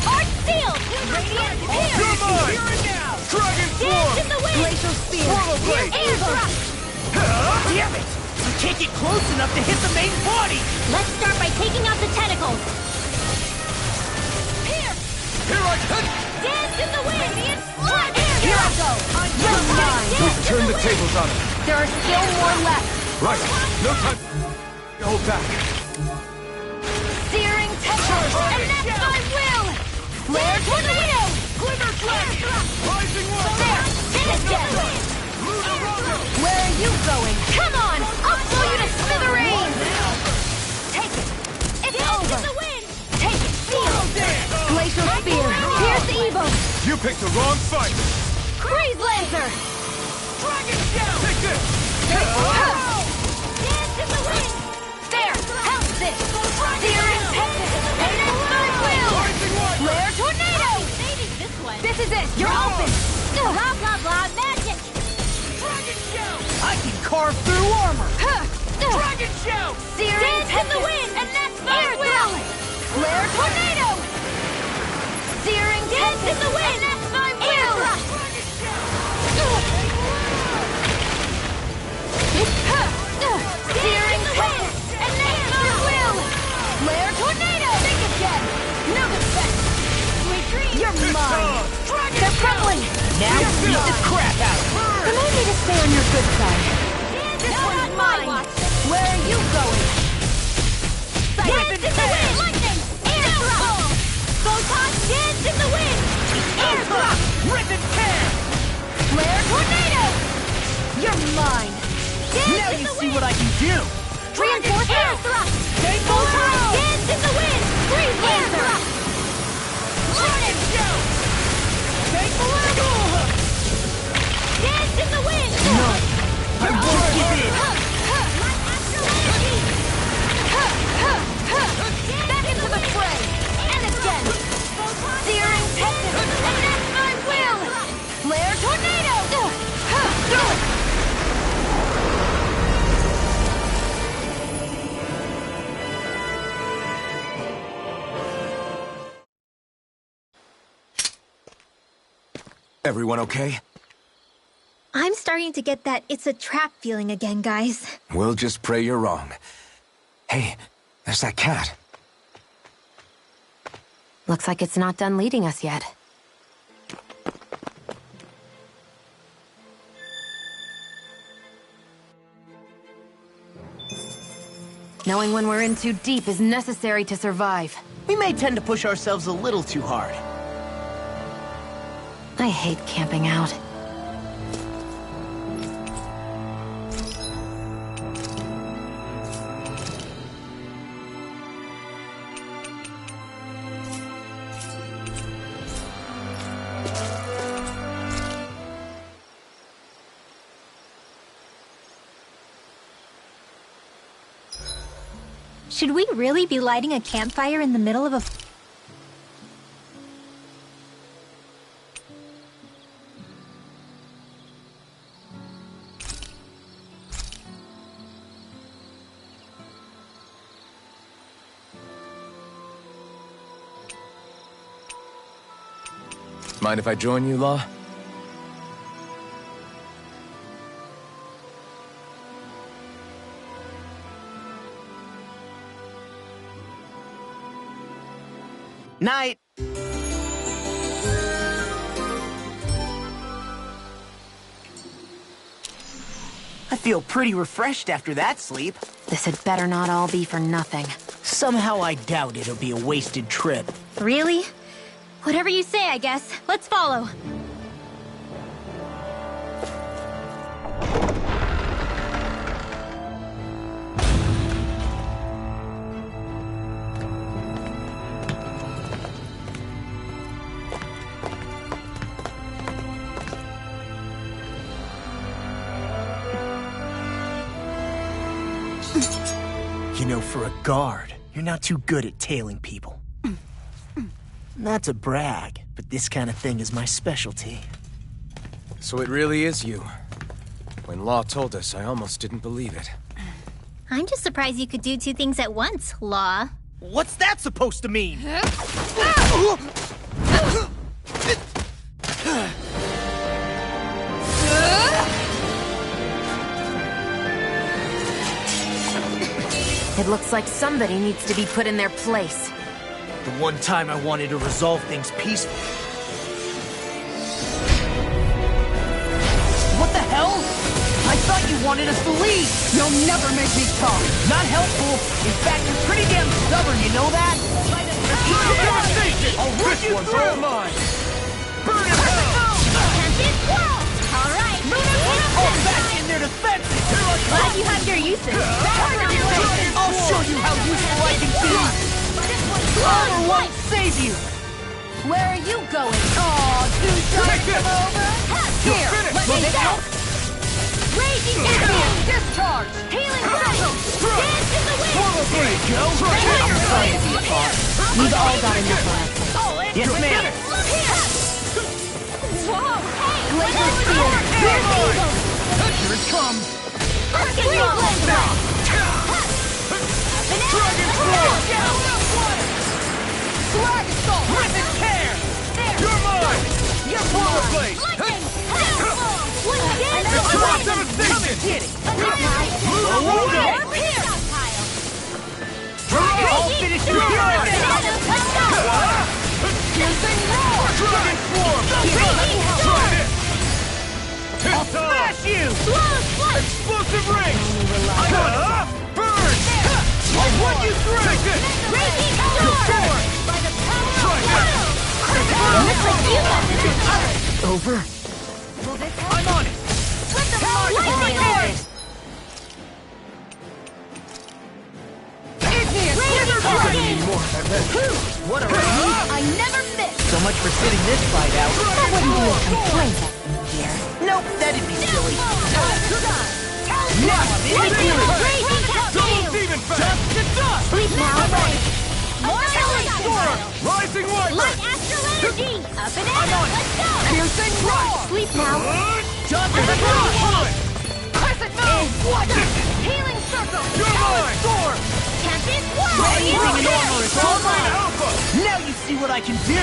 Arc sealed! Radiant here! You're mine! Dragon Dance Swarm! in the wind! Glacial Spear! Swallow Blade! Air thrust! Damn it! I can't get close enough to hit the main body! Let's start by taking out the tentacles! Here! Here I come! Dance in the wind! Radiant flood! Here I go! You're mine! Let's turn the tables on him! There are still more left! Right! No time! Hold back! Searing tentacles! And that's my will! Flare tornado! Glimmer Flame! Rising One! There! Finish them! Where are you going? Come on! I'll blow you to smithereens! Take it! It's over! In the wind! Take it! Seal! Glacial Spear! Here's the Evo! You picked the wrong fight! Freeze Lancer! Dragon Shell! Take this! Dance in the wind! There! Help this! Searing Tempest! And that's my will! Rising One! Flare Tornado! This is it! You're open! Blah, blah, blah, magic! Dragon Shell! I can carve through armor! Dragon Shell! Searing Tempest! In the wind! And that's my will! Flare Tornado! Searing Tempest! In the wind! And that's my will! Searing Tempest! And that's my will! Flare Tornado! Think again! No defense! Sweet dreams! You're mine! They're crumbling! Now beat the crap out of them! Remind me to stay on your good side. This one's mine! Where are you going? Dance in the wind! Lightning! Air thrust! Photon! Dance in the wind! Air thrust! Rip and tear! Flare tornado! You're mine! Dance Now in you the see wind! what I can do! Reinforce air thrust! Photon! Dance in the wind! Freeze air thrust! Lightning! Take the level! Dance in the wind! No! I won't give in! Back into the fray! And again! Searing Tempest! And that's my will! Flare Tornado! Everyone okay? I'm starting to get that it's a trap feeling again, guys. We'll just pray you're wrong. Hey, there's that cat. Looks like it's not done leading us yet. Knowing when we're in too deep is necessary to survive. We may tend to push ourselves a little too hard. I hate camping out. Should we really be lighting a campfire in the middle of a... Mind if I join you, Law? Night! I feel pretty refreshed after that sleep. This had better not all be for nothing. Somehow I doubt it'll be a wasted trip. Really? Whatever you say, I guess. Let's follow. You know, for a guard, you're not too good at tailing people. Not to brag, but this kind of thing is my specialty. So it really is you. When Law told us, I almost didn't believe it. I'm just surprised you could do two things at once, Law. What's that supposed to mean? It looks like somebody needs to be put in their place. The one time I wanted to resolve things peacefully. What the hell? I thought you wanted us to leave! You'll never make me talk! Not helpful! In fact, you're pretty damn stubborn, you know that? I'll run you through! Mine! Burn in hell! All right, All back in their defenses! glad you have your uses. I'll show you how useful I can be! Armor won't save you! Where are you going? Aw, two shots come over? Here, let me go! Raging Enemy! Discharge! Healing Circle! Dance in the wind! There you go! I'm sorry to be a part. We've all got enough left. Yes, ma'am! Whoa, hey! Glacial Spear! Here's Evil! Here it comes! Dragon Assault! With its care! You're mine! You're Swallow mine! Blade! Lightning! What dance It's in the rock wind? devastation! Get it! Move away! Here! I'll finish you here! Piercing roar! Dragon Swarm! I'll smash you! Explosive ring! Burn! I'll run you through! Take this! Raging Storm! By the power of will! Looks like you got this. Over? Will this help? I'm on it! Let the lightning Lightning! Igneous Wither! What a race! I never miss! So much for sitting this fight out. That wouldn't be a complaint here. Nope, that'd be silly. Now I'm in the Raging Demon Fast! Sleep now, right? Rising Wiper! Light astral energy! Up and at on it! Let's go! Piercing Roar! Sleep now! Jump in the cross! Crescent Moon! Healing Circle! You're mine! Storm! Tempest Wall! Raising an armor is all mine! Alpha! Now you see what I can do!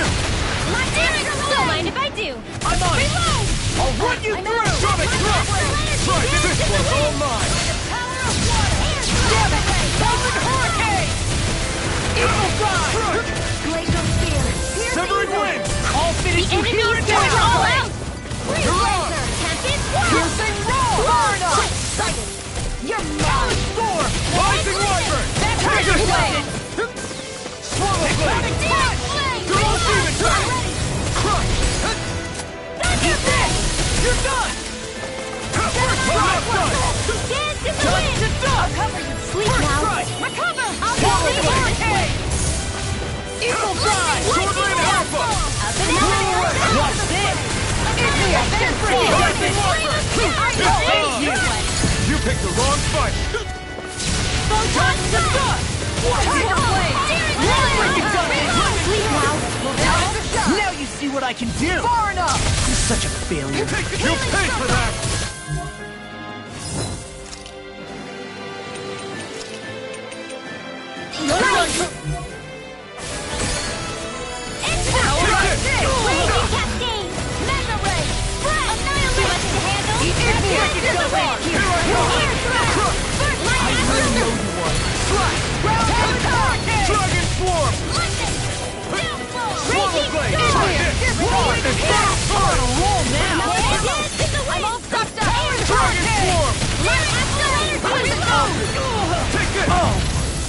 My damage Don't mind if I do. I'm on it! Reload! I'll run you through! Sonic Thrust! Right, this one's all mine! Power of water! Damn it! Golden Hurricane! Evil God! Glacial Spear! Severing Wind! I'll finish you Enemies here and going now! all out. You're on! Tempest Wall! Piercing Roar! Burn up! Sighted! You're Power mine! Storm! Rising Wiper! Pegasus! Swallow Blade! You're all demon time! Crush! Eat this! You're done! First blood! Dance in the Dust wind! to dust! Cover you! Sleep First now! strike! Recover! I'll Swallow be Blade! there! Evil God! Swordland Alpha! Up and at What's this? Rising Wiper! You picked the wrong fight! Photon to dust! Tiger Blade! Sleep now! Now you see what I can do! Far enough! I'm such a failure. You'll pay for that! Dragon Swarm! Swallow Blade! Try this! Roll it! On a roll now! I'm all stuffed up! Dragon Swarm! Take this! Oh!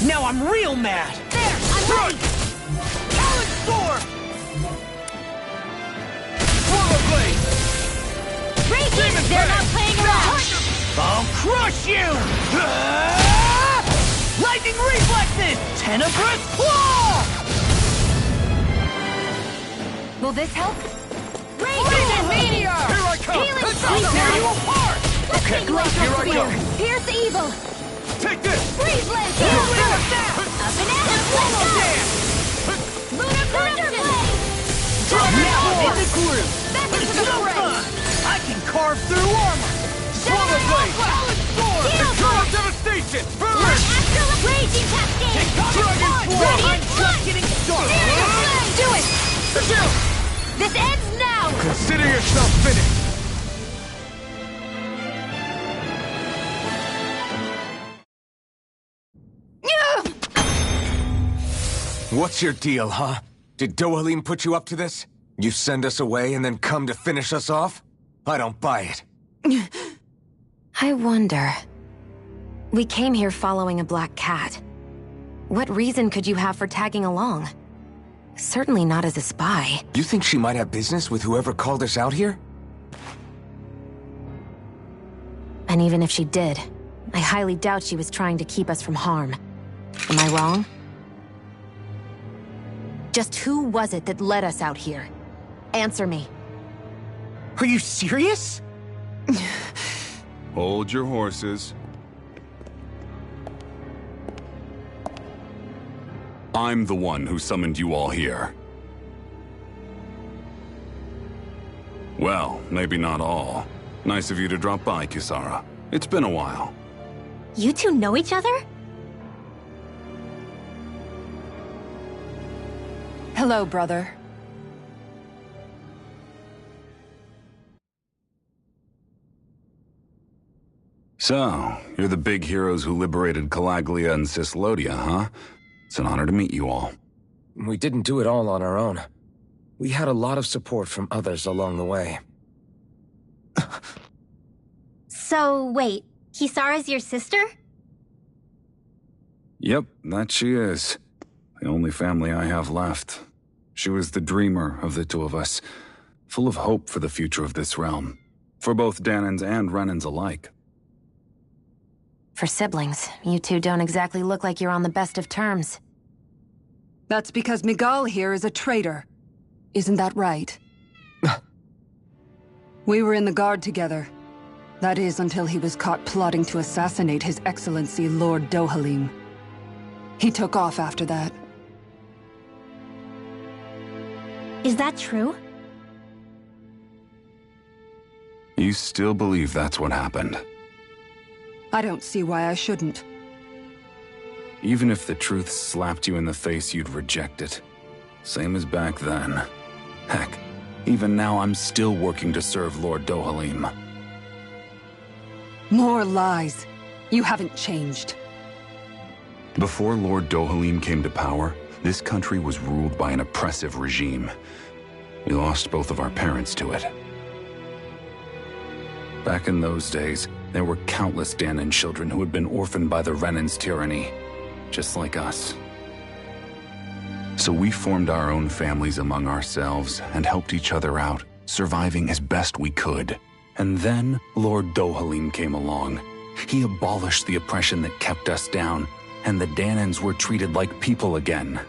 Now I'm real mad! There! I'm ready! Talon Storm! Swallow Blade! Raging! They're not playing around! I'll crush you! Lightning reflexes! Tenebrous Claw! Will this help? Raging Meteor! Here I come! Healing I'll tear you apart! Okay, here I go! Here's evil! Take this! Freeze Blade! Up and at him! Let's go! Lunar Thunderblade! Now in the groove! Back into the fray! I can carve through armor! Swallow blade! Solid storm! Eternal devastation! Burn! Astral Raging Cascade! Dragon Form! Radiant I'm Punch! getting started! Do it! This ends now! Consider yourself finished! What's your deal, huh? Did Dohalim put you up to this? You send us away and then come to finish us off? I don't buy it. I wonder. We came here following a black cat. What reason could you have for tagging along? Certainly not as a spy. You think she might have business with whoever called us out here? And even if she did, I highly doubt she was trying to keep us from harm. Am I wrong? Just who was it that led us out here? Answer me. Are you serious? Hold your horses. I'm the one who summoned you all here. Well, maybe not all. Nice of you to drop by, Kisara. It's been a while. You two know each other? Hello, brother. So, you're the big heroes who liberated Calaglia and Cislodia, huh? It's an honor to meet you all. We didn't do it all on our own. We had a lot of support from others along the way. So, wait, Kisara's your sister? Yep, that she is. The only family I have left. She was the dreamer of the two of us, full of hope for the future of this realm, for both Danans and Renans alike. For siblings, you two don't exactly look like you're on the best of terms. That's because Miguel here is a traitor. Isn't that right? We were in the Guard together. That is, until he was caught plotting to assassinate His Excellency Lord Dohalim. He took off after that. Is that true? You still believe that's what happened? I don't see why I shouldn't. Even if the truth slapped you in the face, you'd reject it. Same as back then. Heck, even now I'm still working to serve Lord Dohalim. More lies. You haven't changed. Before Lord Dohalim came to power, this country was ruled by an oppressive regime. We lost both of our parents to it. Back in those days, there were countless Danan children who had been orphaned by the Renan's tyranny, just like us. So we formed our own families among ourselves and helped each other out, surviving as best we could. And then Lord Dohalim came along. He abolished the oppression that kept us down, and the Danans were treated like people again.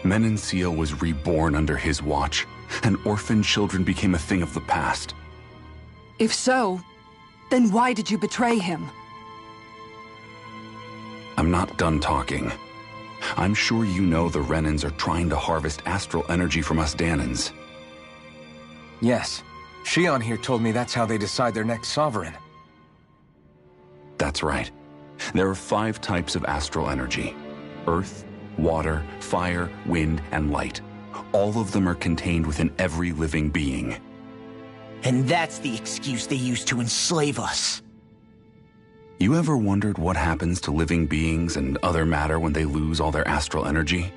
Menancia was reborn under his watch, and orphaned children became a thing of the past. If so, then why did you betray him? I'm not done talking. I'm sure you know the Renans are trying to harvest astral energy from us Danans. Yes. Shion here told me that's how they decide their next sovereign. That's right. There are 5 types of astral energy. Earth, water, fire, wind, and light. All of them are contained within every living being. And that's the excuse they use to enslave us. You ever wondered what happens to living beings and other matter when they lose all their astral energy?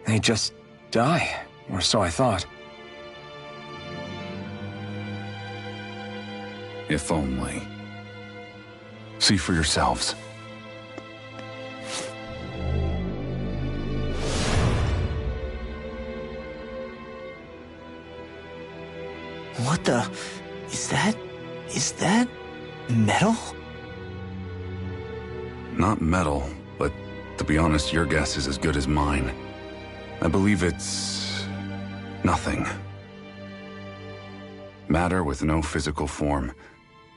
They just die, or so I thought. If only. See for yourselves. What the... Is that metal? Not metal, but to be honest, your guess is as good as mine. I believe it's... nothing. Matter with no physical form.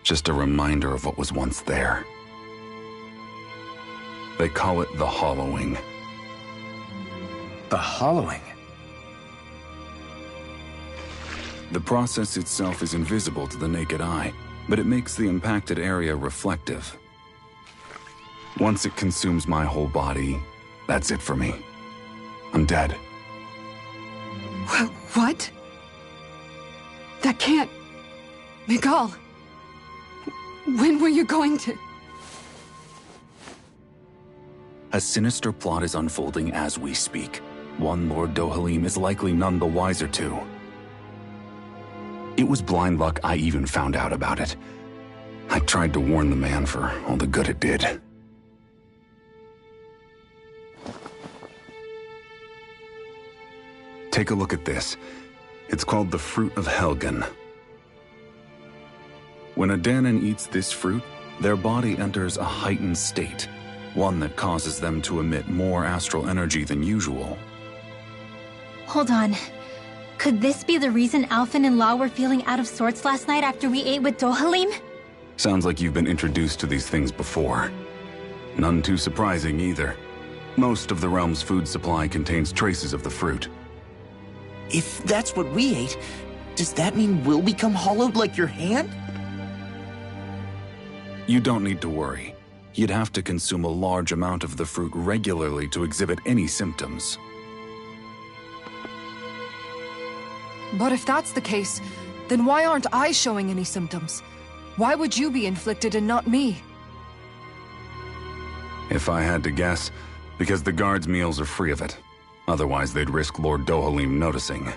just a reminder of what was once there. They call it the hollowing. The hollowing? The process itself is invisible to the naked eye, but it makes the impacted area reflective. Once it consumes my whole body, that's it for me. I'm dead. What? That can't... Miguel, when were you going to... A sinister plot is unfolding as we speak. One Lord Dohalim is likely none the wiser to. It was blind luck I even found out about it. I tried to warn the man for all the good it did. Take a look at this. It's called the Fruit of Helgen. When a Danon eats this fruit, their body enters a heightened state, one that causes them to emit more astral energy than usual. Hold on. Could this be the reason Alphen and Law were feeling out of sorts last night after we ate with Dohalim? Sounds like you've been introduced to these things before. None too surprising either. Most of the realm's food supply contains traces of the fruit. If that's what we ate, does that mean we'll become hollowed like your hand? You don't need to worry. You'd have to consume a large amount of the fruit regularly to exhibit any symptoms. But if that's the case, then why aren't I showing any symptoms? Why would you be inflicted and not me? If I had to guess, because the guards' meals are free of it. Otherwise, they'd risk Lord Dohalim noticing.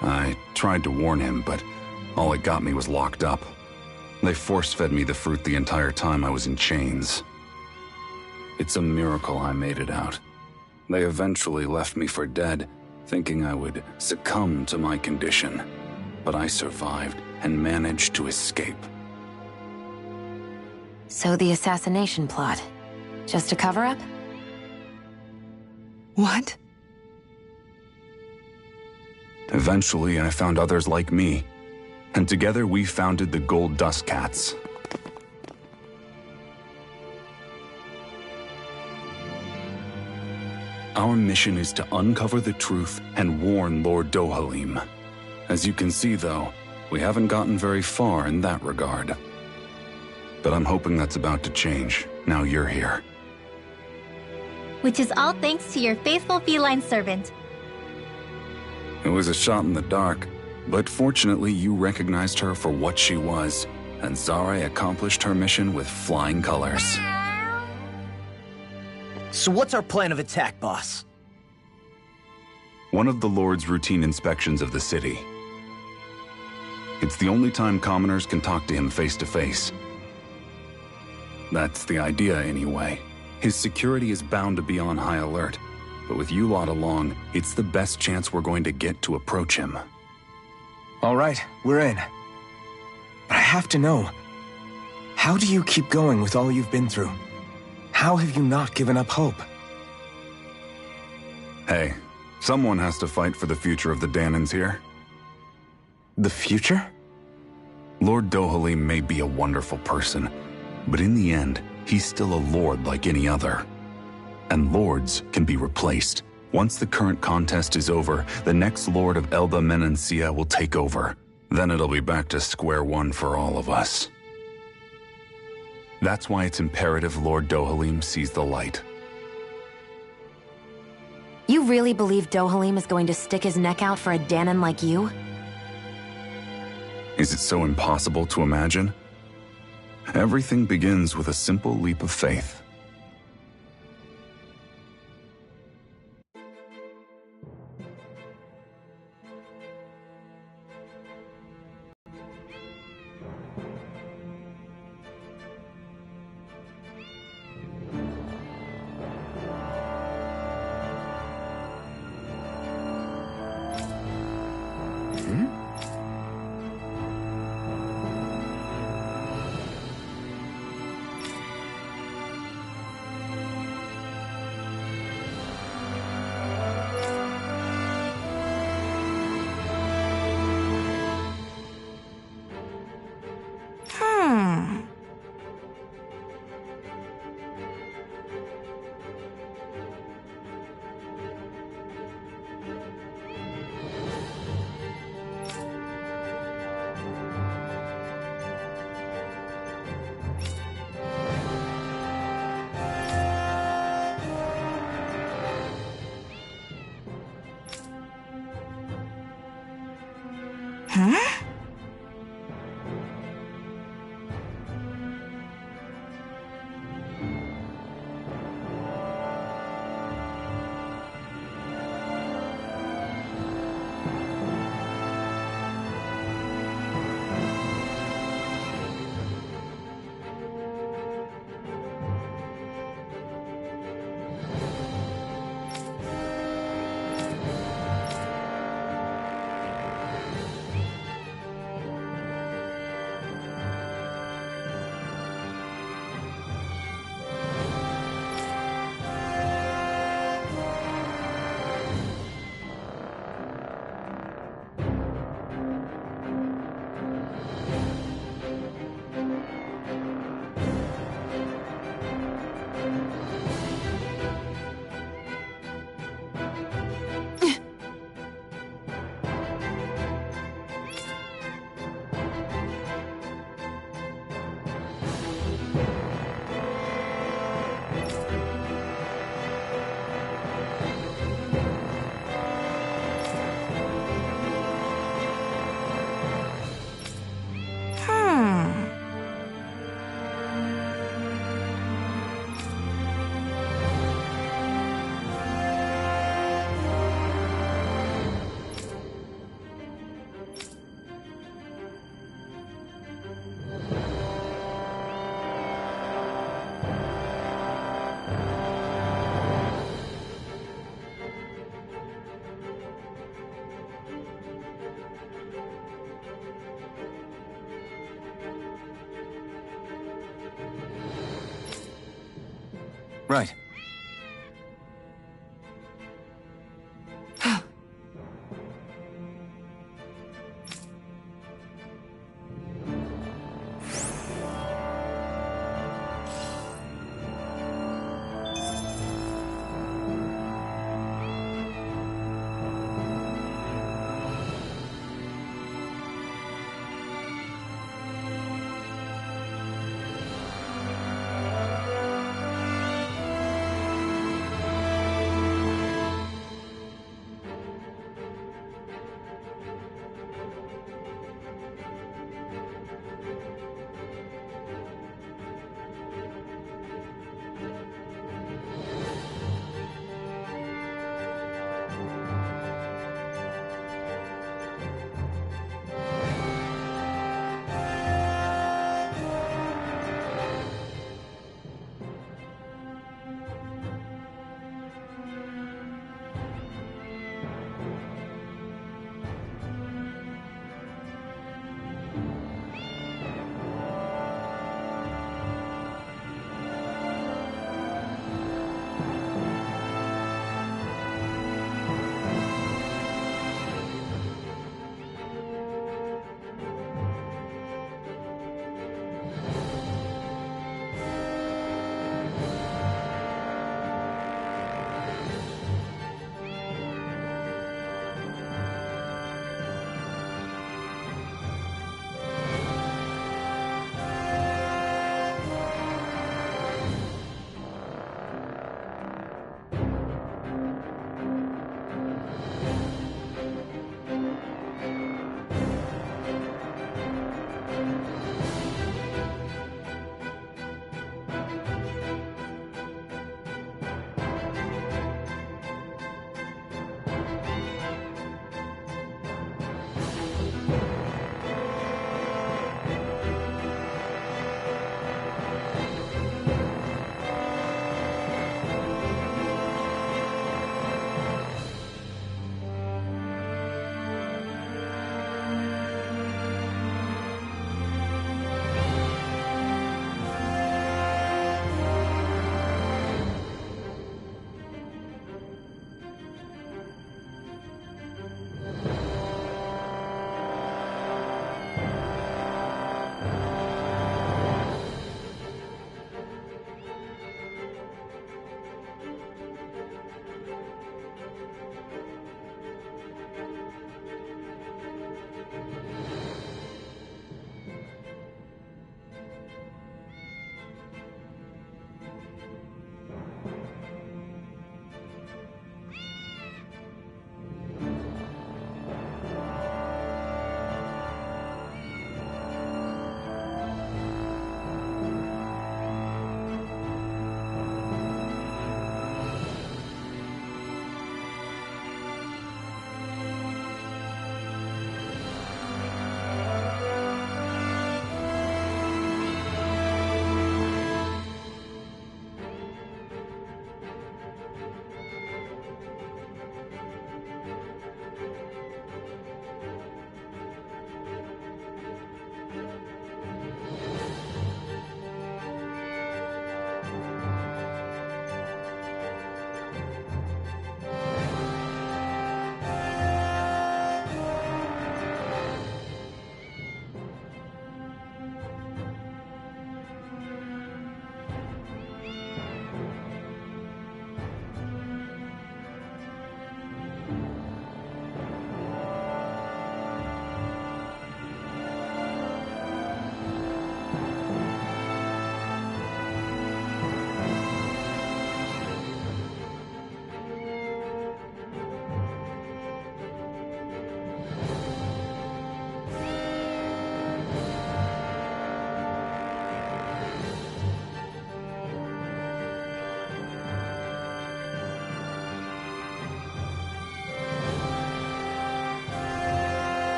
I tried to warn him, but all it got me was locked up. They force-fed me the fruit the entire time I was in chains. It's a miracle I made it out. They eventually left me for dead, thinking I would succumb to my condition. But I survived and managed to escape. So the assassination plot, just a cover-up? What? Eventually, I found others like me, and together we founded the Gold Dust Cats. Our mission is to uncover the truth and warn Lord Dohalim. As you can see, though, we haven't gotten very far in that regard. But I'm hoping that's about to change, now you're here. Which is all thanks to your faithful feline servant. It was a shot in the dark, but fortunately you recognized her for what she was, and Zare accomplished her mission with flying colors. So what's our plan of attack, boss? One of the Lord's routine inspections of the city. It's the only time commoners can talk to him face to face. That's the idea, anyway. His security is bound to be on high alert, but with you lot along, it's the best chance we're going to get to approach him. All right, we're in. But I have to know, how do you keep going with all you've been through? How have you not given up hope? Hey, someone has to fight for the future of the Danons here. The future? Lord Dohalim may be a wonderful person, but in the end, he's still a lord like any other. And lords can be replaced. Once the current contest is over, the next lord of Elba Menancia will take over. Then it'll be back to square one for all of us. That's why it's imperative Lord Dohalim sees the light. You really believe Dohalim is going to stick his neck out for a Danon like you? Is it so impossible to imagine? Everything begins with a simple leap of faith. Huh? Right.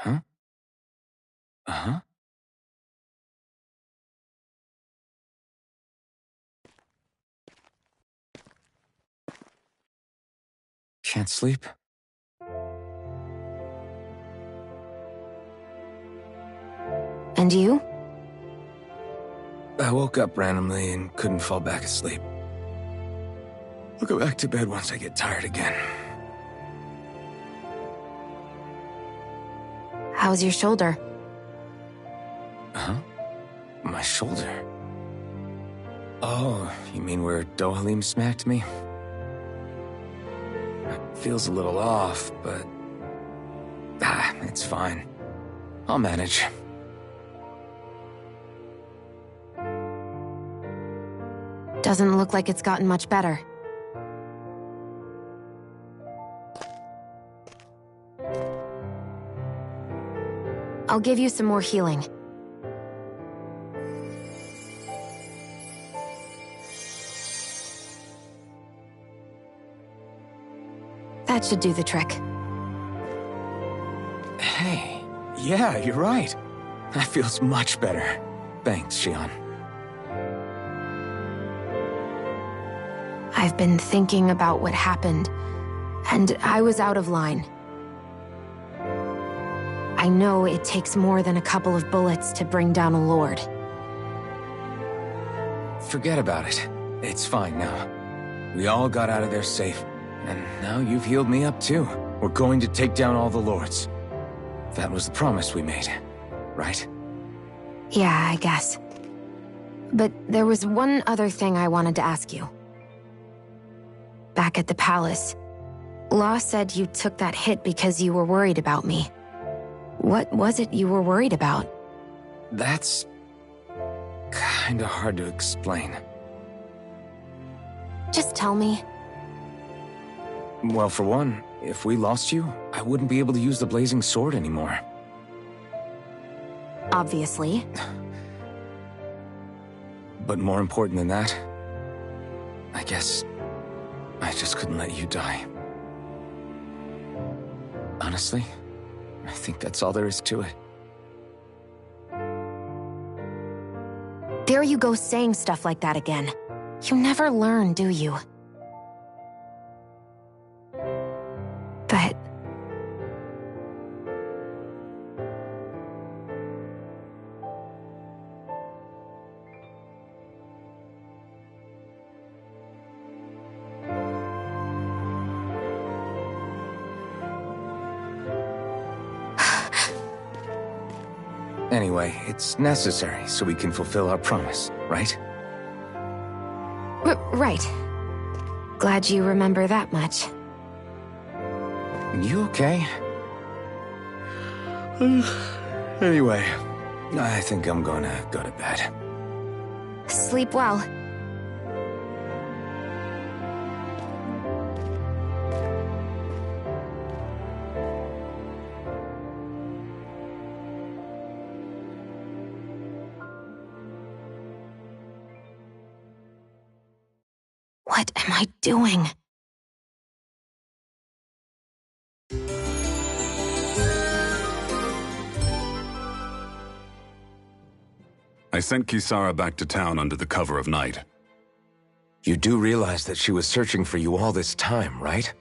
Huh? Uh-huh. Can't sleep? And you? I woke up randomly and couldn't fall back asleep. I'll go back to bed once I get tired again. How's your shoulder? Huh? My shoulder? Oh, you mean where Dohalim smacked me? It feels a little off, but... it's fine. I'll manage. Doesn't look like it's gotten much better. I'll give you some more healing. That should do the trick. Hey, yeah, you're right. That feels much better. Thanks, Xion. I've been thinking about what happened, and I was out of line. I know it takes more than a couple of bullets to bring down a lord. Forget about it. It's fine now. We all got out of there safe, and now you've healed me up too. We're going to take down all the lords. That was the promise we made, right? Yeah, I guess. But there was one other thing I wanted to ask you. Back at the palace, Law said you took that hit because you were worried about me. What was it you were worried about? That's... kinda hard to explain. Just tell me. Well, for one, if we lost you, I wouldn't be able to use the blazing sword anymore. Obviously. But more important than that, I guess I just couldn't let you die. Honestly, I think that's all there is to it. There you go saying stuff like that again. You never learn, do you? But... Anyway, it's necessary so we can fulfill our promise, right? Right. Glad you remember that much. You okay? Anyway, I think I'm gonna go to bed. Sleep well. What am I doing? I sent Kisara back to town under the cover of night. You do realize that she was searching for you all this time, right?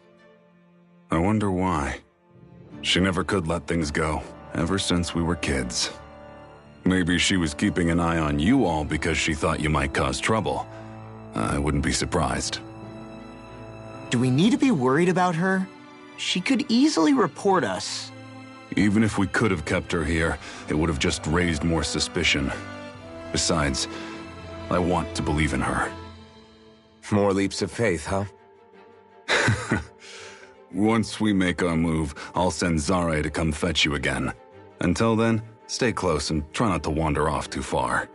I wonder why. She never could let things go, ever since we were kids. Maybe she was keeping an eye on you all because she thought you might cause trouble. I wouldn't be surprised. Do we need to be worried about her? She could easily report us. Even if we could have kept her here, it would have just raised more suspicion. Besides, I want to believe in her. More leaps of faith, huh? Once we make our move, I'll send Zare to come fetch you again. Until then, stay close and try not to wander off too far.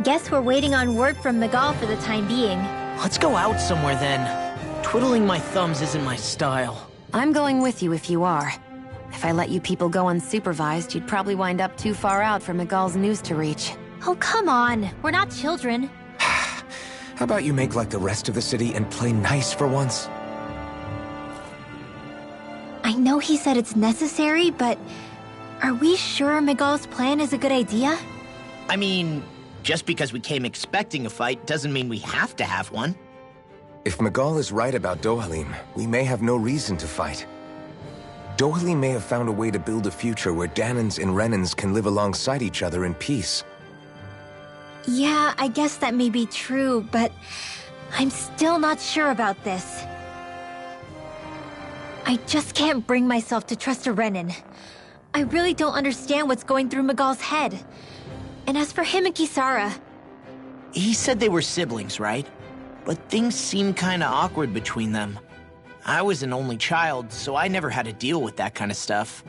Guess we're waiting on word from Miguel for the time being. Let's go out somewhere then. Twiddling my thumbs isn't my style. I'm going with you if you are. If I let you people go unsupervised, you'd probably wind up too far out for Miguel's news to reach. Oh, come on. We're not children. How about you make like the rest of the city and play nice for once? I know he said it's necessary, but are we sure Miguel's plan is a good idea? I mean, just because we came expecting a fight doesn't mean we have to have one. If Miguel is right about Dohalim, we may have no reason to fight. Dohalim may have found a way to build a future where Danans and Renans can live alongside each other in peace. Yeah, I guess that may be true, but I'm still not sure about this. I just can't bring myself to trust a Renan. I really don't understand what's going through Miguel's head. And as for him and Kisara... He said they were siblings, right? But things seemed kinda awkward between them. I was an only child, so I never had to deal with that kind of stuff.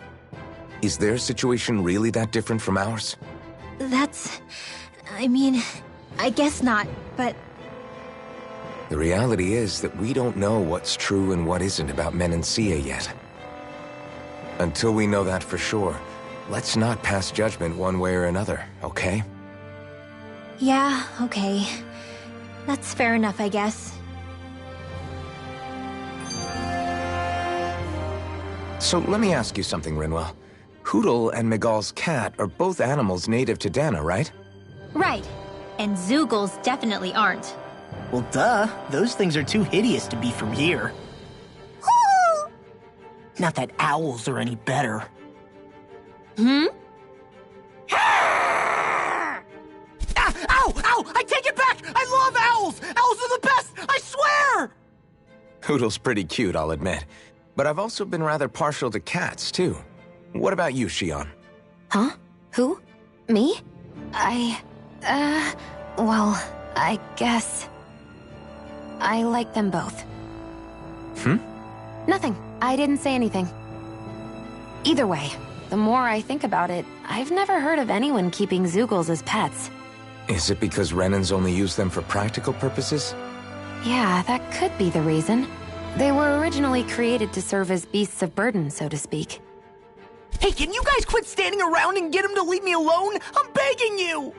Is their situation really that different from ours? That's... I mean, I guess not, but... The reality is that we don't know what's true and what isn't about Menancia yet. Until we know that for sure, let's not pass judgment one way or another, okay? Yeah, okay. That's fair enough, I guess. So let me ask you something, Rinwell. Hootle and Miguel's cat are both animals native to Dana, right? Right. And Zoogles definitely aren't. Well, duh. Those things are too hideous to be from here. Not that owls are any better. Hmm? Ow! Ow! I take it back! I love owls! Owls are the best! I swear! Hootle's pretty cute, I'll admit. But I've also been rather partial to cats, too. What about you, Shion? Huh? Who? Me? Well, I guess... I like them both. Nothing. I didn't say anything. Either way, the more I think about it, I've never heard of anyone keeping Zoogles as pets. Is it because Renans only use them for practical purposes? Yeah, that could be the reason. They were originally created to serve as beasts of burden, so to speak. Hey, can you guys quit standing around and get him to leave me alone? I'm begging you!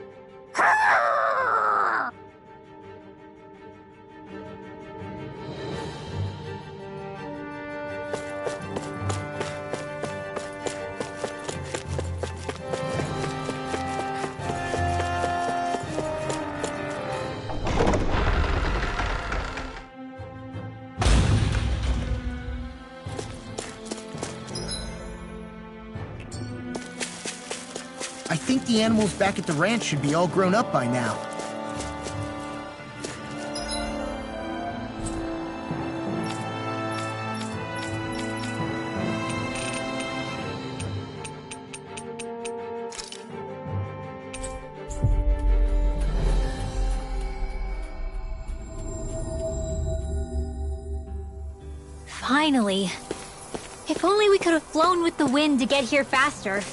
I think the animals back at the ranch should be all grown up by now. Finally. If only we could have flown with the wind to get here faster.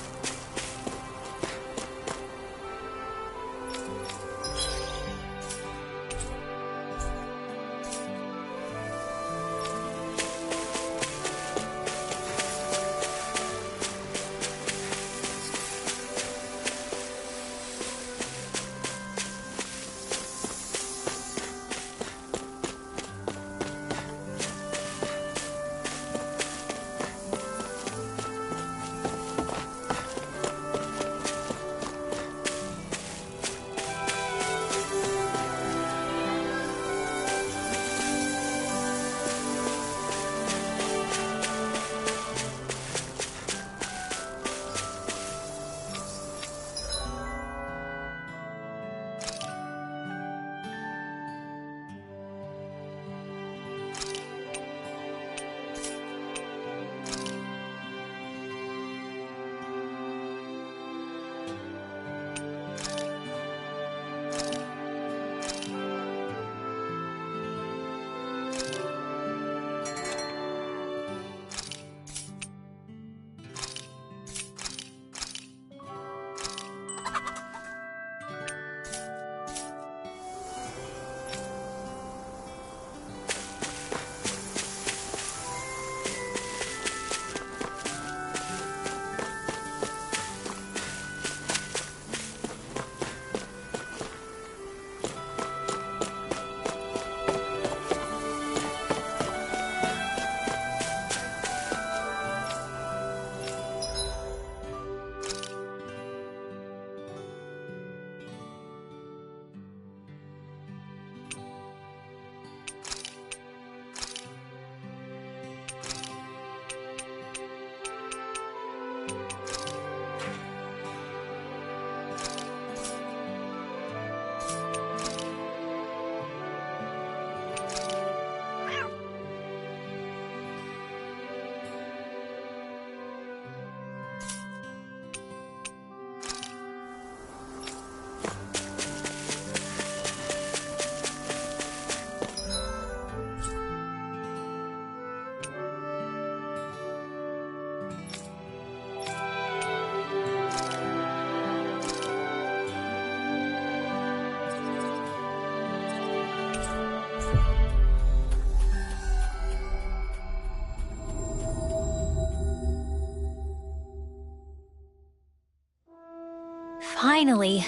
Finally.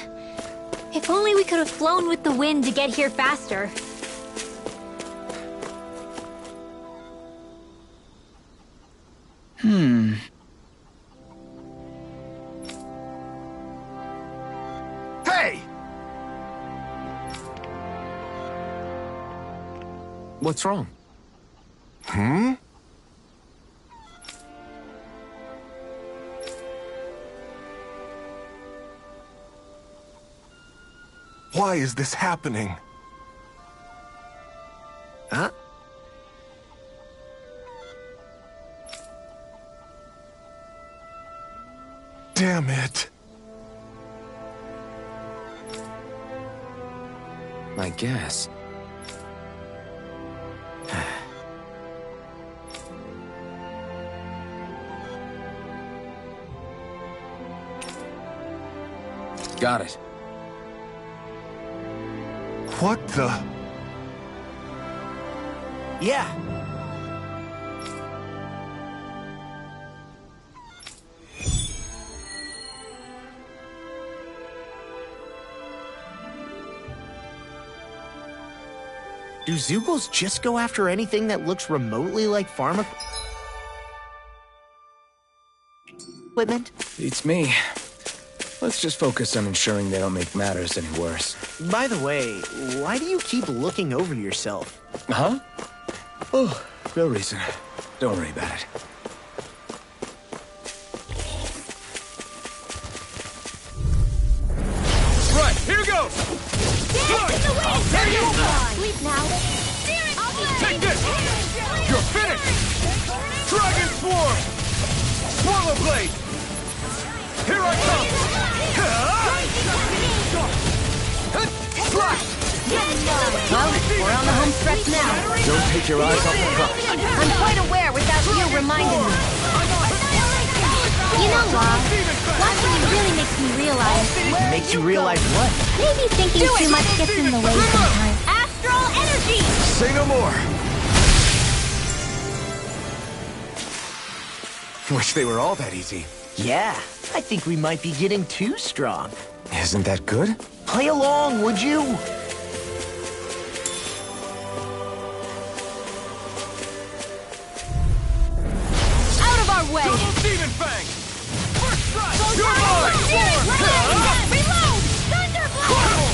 If only we could have flown with the wind to get here faster. Hey! What's wrong? Why is this happening? Huh? Damn it. I guess. Got it. What the? Yeah. Do Zeugles just go after anything that looks remotely like farm equipment? Beats me. Let's just focus on ensuring they don't make matters any worse. By the way, why do you keep looking over yourself? Huh? Oh, no reason. Don't worry about it. Right, here goes! Dance in the wind! Take it! Sleep now. Take this! You're finished! Dragon Swarm! Swallow Blade! Here I come! Slash! Well, we're on the home stretch. progress now. Don't take your eyes off the prize. I'm quite aware without you reminding me. You know, Law, watching you really makes me realize... Makes you realize what? Maybe thinking too much gets in the way sometimes. Astral energy! Say no more. Wish they were all that easy. Yeah, I think we might be getting too strong. Isn't that good? Play along, would you? Out of our way! Demon Fang! First strike! Reload! Thunderblast!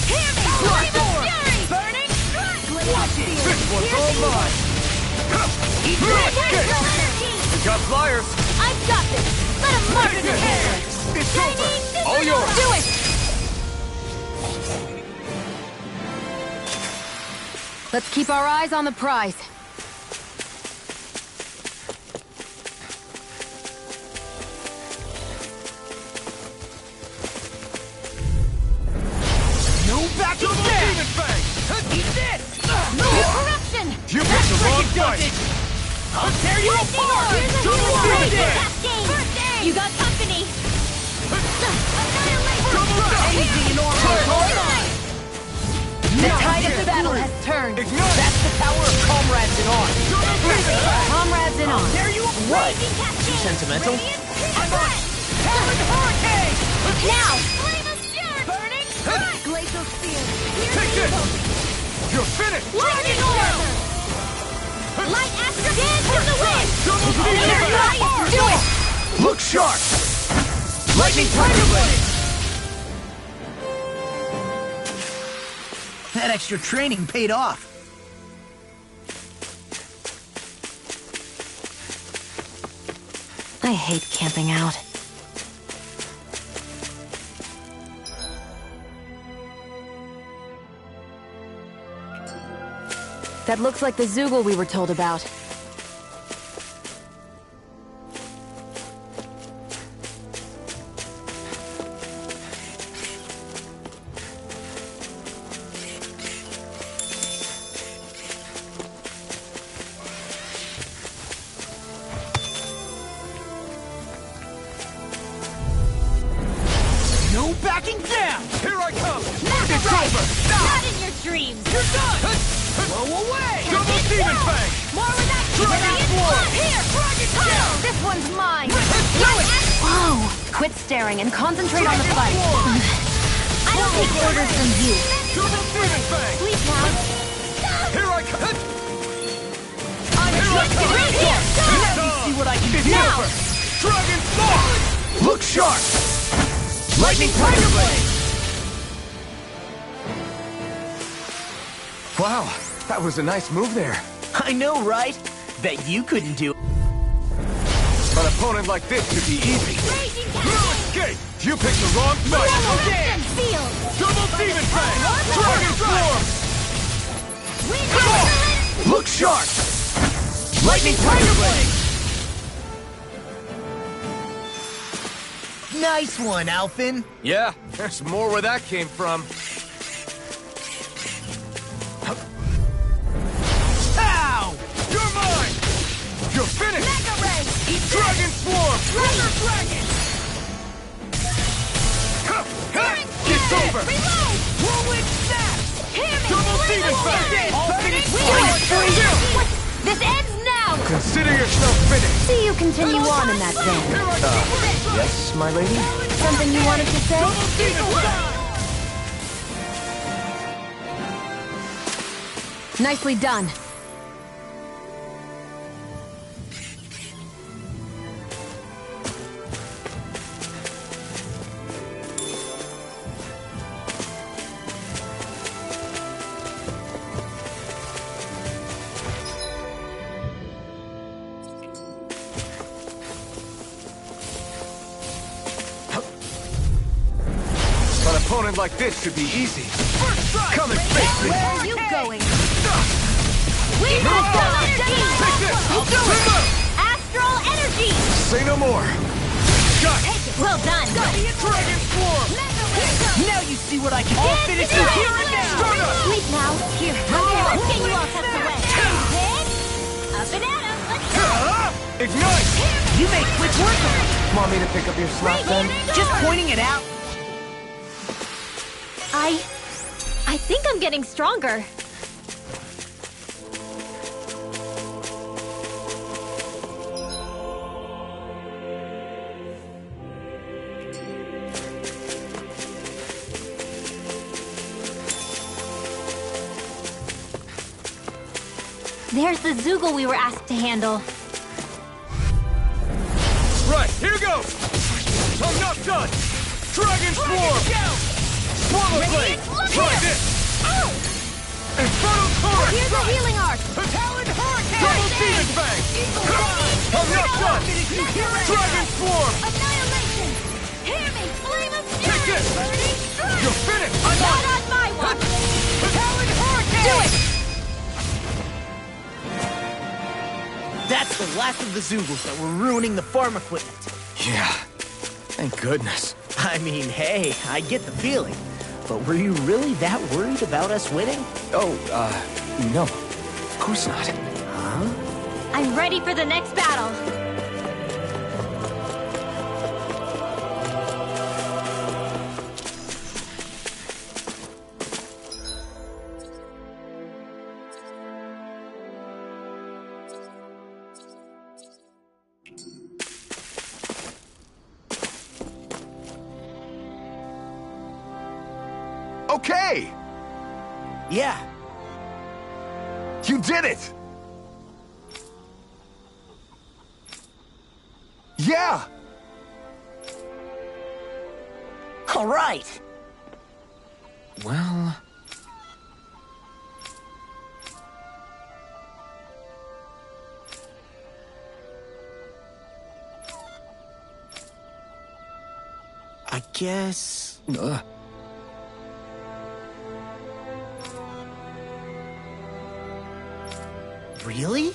Hear me! Flame of Fury! Burning strike! Watch it! This one's all mine! We got flyers! I've got this! Let him mark the hair! It's over! All yours! Do it! Let's keep our eyes on the prize. No backing down! Demon Fang! Eat this! No corruption! You picked the wrong fight! I'll tear you apart! You got company! Anything in order. The tide of the battle has turned. That's the power of comrades in arms. Comrades in arms. There you what? Too sentimental? I'm on! Hurricane! Now! Burning strike! Glacial Spear! Take this! You're finished! Lightning Orb! Light Astral Dance in the wind! Do it! Look sharp! Lightning Tiger Blade! That extra training paid off. I hate camping out. That looks like the Zoogle we were told about. No backing down! Here I come! It's over! Not in your dreams! You're done! Blow away! Double Demon Fang! More with that Dragon Swarm! Here! Dragon Tail! This one's mine! Whoa! Quit staring and concentrate on the fight. I don't take orders from you. Double Demon Fang! Sleep now. Here I come! Right here! See what I can do. Now! Dragon Swarm! Look sharp! Lightning Tiger Blade! Wow, that was a nice move there. I know, right? Bet you couldn't do it. An opponent like this should be easy. No escape! You picked the wrong fight! Double Demon Fang! Dragon Swarm! Look sharp! Lightning Tiger Blade! Nice one, Alphin. Yeah, there's more where that came from. Ow! You're mine! You're finished! Mega Ray! Dragon Swarm! Laser Dragon! It's over! Reload! Whirlwind Snap! Hear me! Double Demon Fang! All finished! This ends now! Consider yourself finished! See you continue on in that vein. Yes, my lady? Something you wanted to say? Double Demon Fang! Nicely done. An opponent like this should be easy. First strike! Come and face me! Where are you going? We have Take this! I'll do it! Astral energy! Say no more! Got it! Well done! Dragon Swarm! Now you see what I can do. Finish this here and now. Stardust! Sleep now. Here, we'll get you off Ignite! You make quick work of it. Want me to pick up your slack then? Just pointing it out. I think I'm getting stronger. There's the Zoogle we were asked to handle. Right, here goes! I'm not done! Dragon Swarm! Swallow Blade! Try this! Infernal Chorus! Here's the healing arc! Talon Hurricane! Double Demon Fang! I'm not done! Dragon Swarm! Annihilation! Hear me! Flame of Fury! Take this! You're finished! Not on my watch! Talon Hurricane! Do it! That's the last of the Zoogles that were ruining the farm equipment. Yeah. Thank goodness. I mean, hey, I get the feeling. But were you really that worried about us winning? Oh, no. Of course not. Huh? I'm ready for the next battle. Okay! Yeah. You did it! Yeah! All right. Well... I guess... Really?